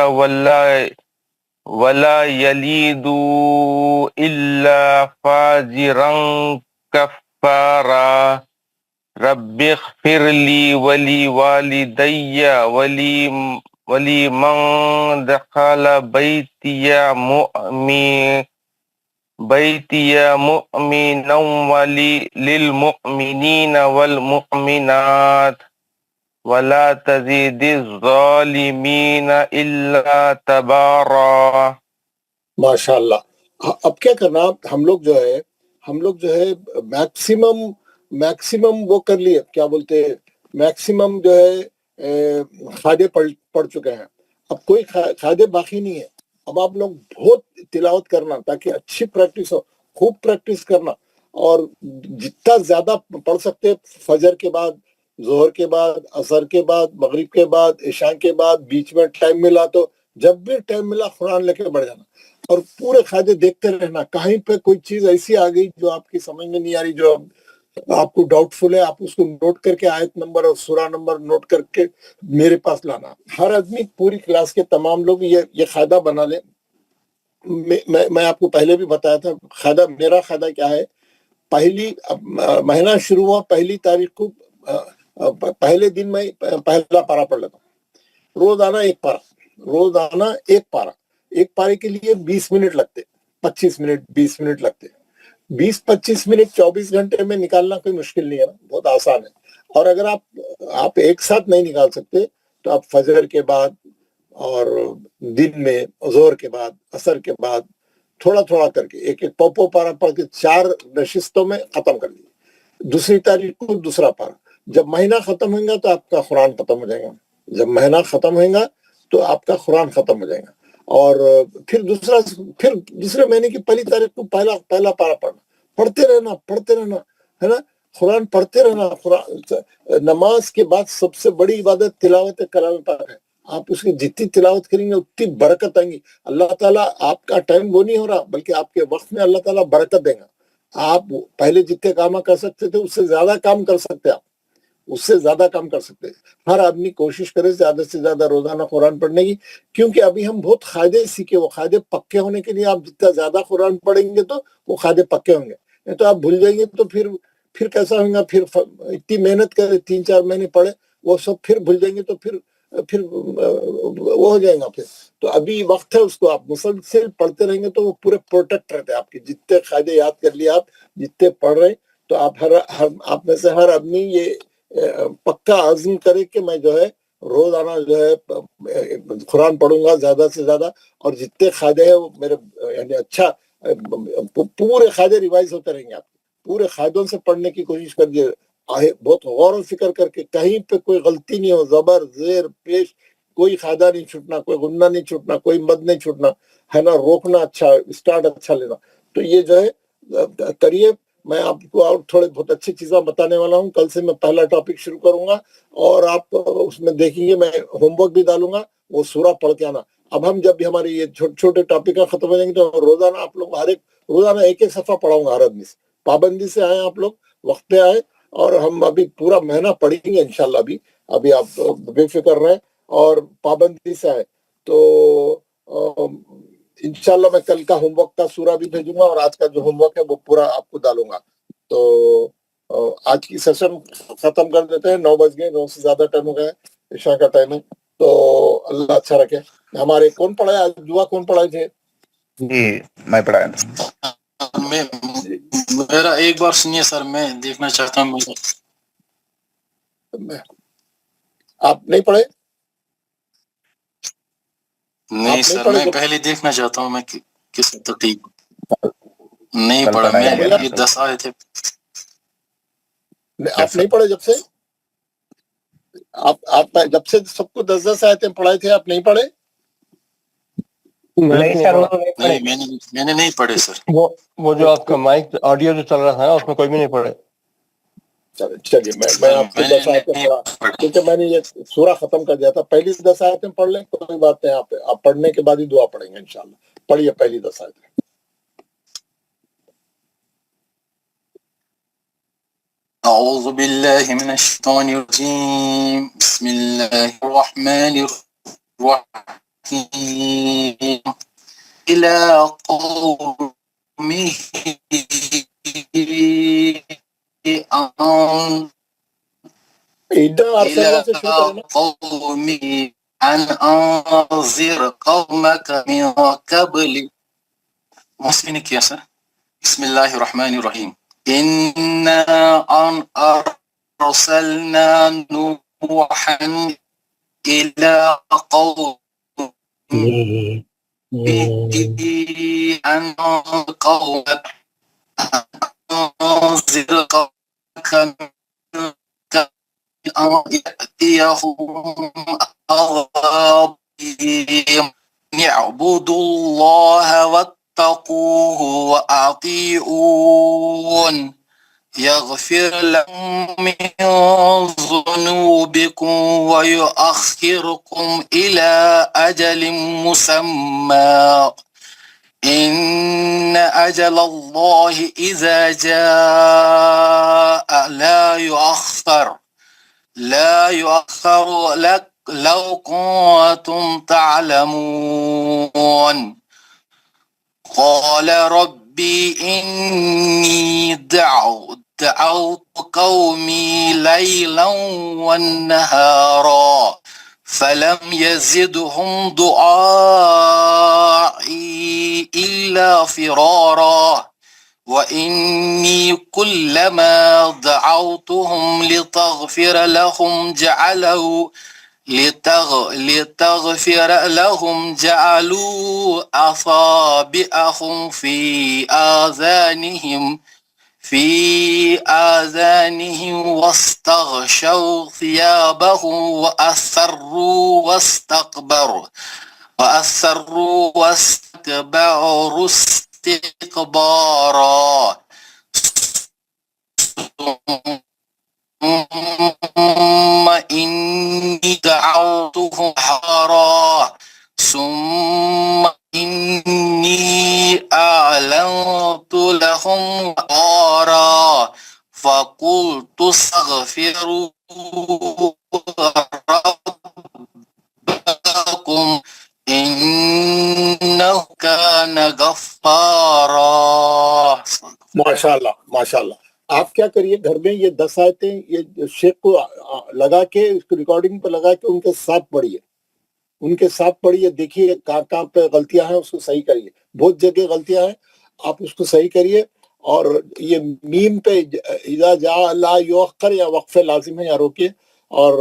ولا يلدوا إلا فاجرا كفارا رب اغفر لي ولوالدي ولمن دخل بيتي مؤمنا وللمؤمنين والمؤمنات ولا تزيد الظالمين إلا تبارا. ماشاء اللہ. اب کیا کرنا، ہم لوگ جو ہے میکسیمم وہ کر لیے، کیا بولتے ہیں، میکسیمم جو ہے قاعدے پڑھ چکے ہیں. اب کوئی قاعدے باقی نہیں ہے. اب آپ لوگ بہت تلاوت کرنا تاکہ اچھی پریکٹس ہو، خوب پریکٹس کرنا، اور جتنا زیادہ پڑھ سکتے فجر کے بعد، ظہر کے بعد، عصر کے بعد، مغرب کے بعد، عشاء کے بعد، بیچ میں ٹائم ملا تو جب بھی ٹائم ملا قرآن لے کے بڑھ جانا، اور پورے قاعدے دیکھتے رہنا. کہیں پہ کوئی چیز ایسی آ گئی جو آپ کی سمجھ میں نہیں آ رہی، جو آپ کو ڈاؤٹ فل ہے، آپ اس کو نوٹ کر کے آیت نمبر اور سورہ نمبر نوٹ کر کے میرے پاس لانا. ہر آدمی، پوری کلاس کے تمام لوگ یہ قاعدہ بنا لیں. میں آپ کو پہلے بھی بتایا تھا میرا قاعدہ کیا ہے. مہینہ شروع ہوا 1 تاریخ کو، پہلے دن میں پہلا پارہ پڑھ لیتا ہوں. روزانہ ایک پارہ. ایک پارے کے لیے 20 منٹ لگتے، 25 منٹ 20 منٹ لگتے. 20-25 منٹ 24 گھنٹے میں نکالنا کوئی مشکل نہیں ہے نا، بہت آسان ہے. اور اگر آپ ایک ساتھ نہیں نکال سکتے تو آپ فجر کے بعد اور دن میں، ظہر کے بعد، عصر کے بعد، تھوڑا تھوڑا کر کے ایک پوپو پارہ پڑھ کے 4 نشستوں میں ختم کر لیجیے. 2 تاریخ کو دوسرا پارہ. جب مہینہ ختم ہوئے گا تو آپ کا قرآن ختم ہو جائے گا. جب مہینہ ختم ہوئے گا تو آپ کا قرآن ختم ہو جائے گا. اور پھر دوسرے مہینے کی 1 تاریخ کو پہلا پارہ پڑھتے رہنا ہے نا. قرآن پڑھتے رہنا. نماز کے بعد سب سے بڑی عبادت تلاوت کلام پاک ہے. آپ اس کی جتنی تلاوت کریں گے اتنی برکت آئیں گی. اللہ تعالیٰ، آپ کا ٹائم وہ نہیں ہو رہا بلکہ آپ کے وقت میں اللہ تعالیٰ برکت دے گا. آپ پہلے جتنے کام کر سکتے تھے اس سے زیادہ کام کر سکتے. ہر آدمی کوشش کرے زیادہ سے زیادہ روزانہ قرآن پڑھنے کی، کیونکہ ابھی ہم بہت قاعدے سیکھے. وہ قاعدے پکے ہونے کے لیے آپ جتنا زیادہ قرآن پڑھیں گے تو وہ قاعدے پکے ہوں گے. نہیں تو آپ بھول جائیں گے تو پھر کیسا ہوگا. پھر اتنی محنت کرے، 3-4 مہینے پڑھے، وہ سب پھر بھول جائیں گے تو پھر پھر وہ ہو جائے گا پھر. تو ابھی وقت ہے اس کو آپ مسلسل پڑھتے رہیں گے تو وہ پورے پروٹیکٹ رہتے ہیں آپ کے. جتنے قاعدے یاد کر لیے آپ جتنے پڑھ رہے ہیں تو آپ میں سے ہر آدمی یہ پکا عزم کرے کہ میں جو ہے روزانہ جو ہے قرآن پڑھوں گا زیادہ سے زیادہ, اور جتنے قاعدے ہیں وہ میرے یعنی اچھا پورے قاعدے ریوائز ہوتے رہیں گے. آپ پورے قاعدوں سے پڑھنے کی کوشش کریے, بہت غور و فکر کر کے, کہیں پہ کوئی غلطی نہیں ہو, زبر زیر پیش کوئی قاعدہ نہیں چھوٹنا, کوئی غنہ نہیں چھوٹنا, کوئی مد نہیں چھوٹنا ہے نا, روکنا اچھا, اسٹارٹ اچھا لینا. تو یہ جو ہے کریے. میں آپ کو اور تھوڑے بہت اچھی چیزیں بتانے والا ہوں. کل سے میں پہلا ٹاپک شروع کروں گا اور آپ اس میں دیکھیں گے, میں ہوم ورک بھی ڈالوں گا, وہ سورہ پڑھ کے آنا. اب ہم جب بھی ہمارے یہ چھوٹے چھوٹے ٹاپک ختم ہو جائیں گے تو روزانہ آپ لوگ روزانہ ایک صفحہ پڑھاؤں گا ہر آدمی سے. پابندی سے آئیں آپ لوگ, وقت پہ آئے, اور ہم ابھی پورا مہینہ پڑھیں گے انشاءاللہ. ابھی آپ بے فکر رہیں اور پابندی سے آئے تو انشاءاللہ میں کل کا ہوم ورک کا سورہ بھی بھیجوں گا, اور آج کا جو ہوم ورک ہے وہ پورا آپ کو ڈالوں گا. تو آج کی سیشن ختم کر دیتے ہیں. 9 بج گئے, 9 سے زیادہ ٹائم ہو گیا ہے, عشاء کا ٹائم ہے. تو اللہ اچھا رکھے. ہمارے کون پڑھائے آج دعا, کون پڑھائے تھے؟ جی میں پڑھایا تھا. میرا ایک بار سنیے سر, میں دیکھنا چاہتا ہوں. آپ نہیں پڑھے؟ نہیں سر, میں پہلے دیکھنا چاہتا ہوں میں کس ترتیب. نہیں پڑھا میں, یہ 10 آئے تھے. آپ نہیں پڑھے جب سے؟ آپ جب سے سب کو 10 آئے تھے پڑھائے تھے, آپ نہیں پڑھے؟ نہیں میں نے نہیں پڑھے سر. وہ جو آپ کا مائک آڈیو جو چل رہا تھا اس میں کوئی بھی نہیں پڑھے. چلیے میں آپ کو 10 آیتیں پڑھا, کیونکہ میں نے یہ سورہ ختم کر دیا تھا. پہلی 10 آیتیں پڑھ لیں, کوئی بات نہیں. آپ پڑھنے کے بعد ہی دعا پڑھیں گے انشاءاللہ. پڑھیے پہلی 10 آیتیں. اعوذ باللہ من الشیطان الرجیم, بسم اللہ الرحمن الرحیم. الى قومه أن أنذر قومك من قبل. مسلمك يا سر. بسم الله الرحمن الرحيم. إنا أرسلنا نوحا إلى قومه أن أنذر قومك أن يأتيهم عذاب اعبدوا الله واتقوه وأطيعون يغفر لكم من ذنوبكم ويؤخركم إلى أجل مسمى إن أجل الله إذا جاء لا يؤخر لك لو كنتم تعلمون. قال ربي إني دعوت قومي ليلا والنهارا فلم يزدهم دعائي إلا فرارا وإني كلما دعوتهم لتغفر لهم جعلوا أصابعهم في آذانهم واستغشوا ثيابهم وأسروا واستكبروا استكبارا ثم إني دعوتهم جهارا ثم إني أعلنت لهم جهارا فقلت استغفروا ربكم إنه كان غفارا. ماشاءاللہ ماشاءاللہ. آپ کیا کریے گھر میں یہ 10 آیتیں یہ شیخ کو لگا کے اس کو ریکارڈنگ پہ لگا کے ان کے ساتھ پڑھیے دیکھیے کہاں کہاں پہ غلطیاں ہیں اس کو صحیح کریے. بہت جگہ غلطیاں ہیں آپ اس کو صحیح کریے. اور یہ میم پہ اذا جاء لا یؤخر یا وقفے لازم ہے یا روکیے. اور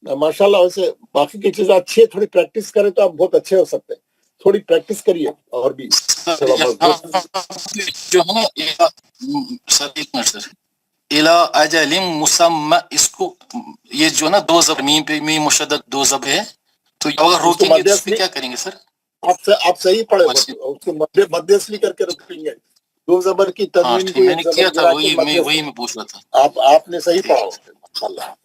ماشاءاللہ ویسے باقی کی چیزیں اچھی ہے, تھوڑی پریکٹس کریں تو آپ بہت اچھے ہو سکتے ہیں. تھوڑی پریکٹس کریے اور بھی جو ہے نا سر ایک منٹ سر الا اجل مسمى اس کو یہ جو نا 2 زبر میم پہ میم مشدد 2 زبر ہے تو اگر روکیں گے تو کیا کریں گے سر؟ آپ صحیح پڑھے اس کو مد اصلی کر کے رکھیں گے. 2 زبر کی تنوین کو میں نے کیا تھا وہی میں پوچھ رہا تھا. آپ نے صحیح پڑھا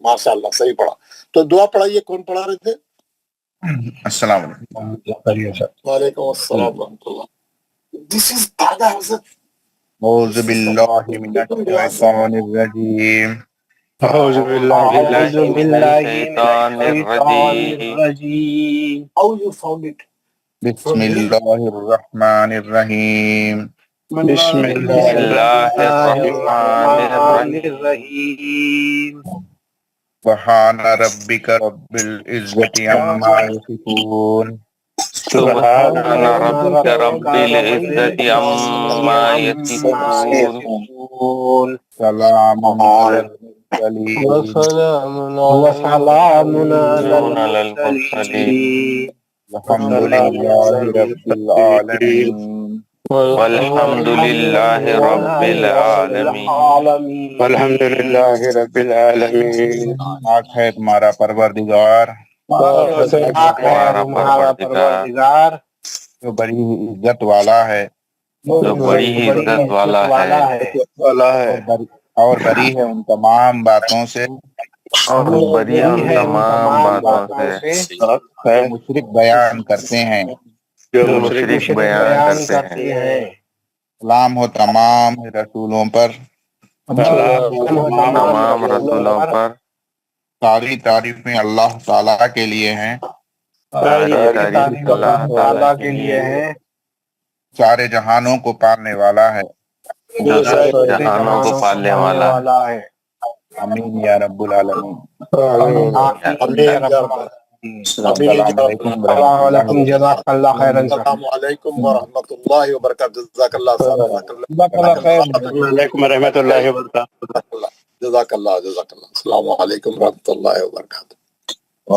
ماشاءاللہ صحیح پڑھا. تو دعا پڑھائیے. کون پڑھا رہے تھے؟ السلام علیکم. وعلیکم السلام ورحمۃ اللہ. This is Dada Hazrat. اعوذ باللہ من الشیطان الرجیم. أعوذ بالله من الشيطان الرجيم. How you found it? بسم اللہ الرحمن الرحیم. بسم الله الرحمن الرحيم. سبحان ربک رب العزت عما یصفون. سبحان ربك رب العزة عما يصفون سلام علی المرسلین وسلام على المرسلين الحمد للہ رب العالمین. والحمد لله رب العالمين. الحمد للہ رب العالمین. پاک ہے تمہارا پروردگار ہمارا پروردگار جو بڑی عزت والا ہے جو بڑی ہی عزت والا ہے اور بری ہے ان تمام باتوں سے اور بری ہے ان تمام باتوں سے جو مشرک بیان کرتے ہیں. سلام ہو تمام رسولوں پر. تمام رسولوں پر. ساری تعریفیں اللہ تعالیٰ کے لیے ہیں. اللہ تعالیٰ کے لیے ہے سارے جہانوں کو پالنے والا ہے. جو سارے جہانوں کو پالنے والا ہے. آمین یا رب العالمین. السلام علیکم. جزاک اللہ خیرا. السلام علیکم ورحمۃ اللہ وبرکاتہ. جزاک اللہ خیر. وعلیکم ورحمۃ اللہ وبرکاتہ. جزاک اللہ. السلام علیکم ورحمۃ اللہ وبرکاتہ.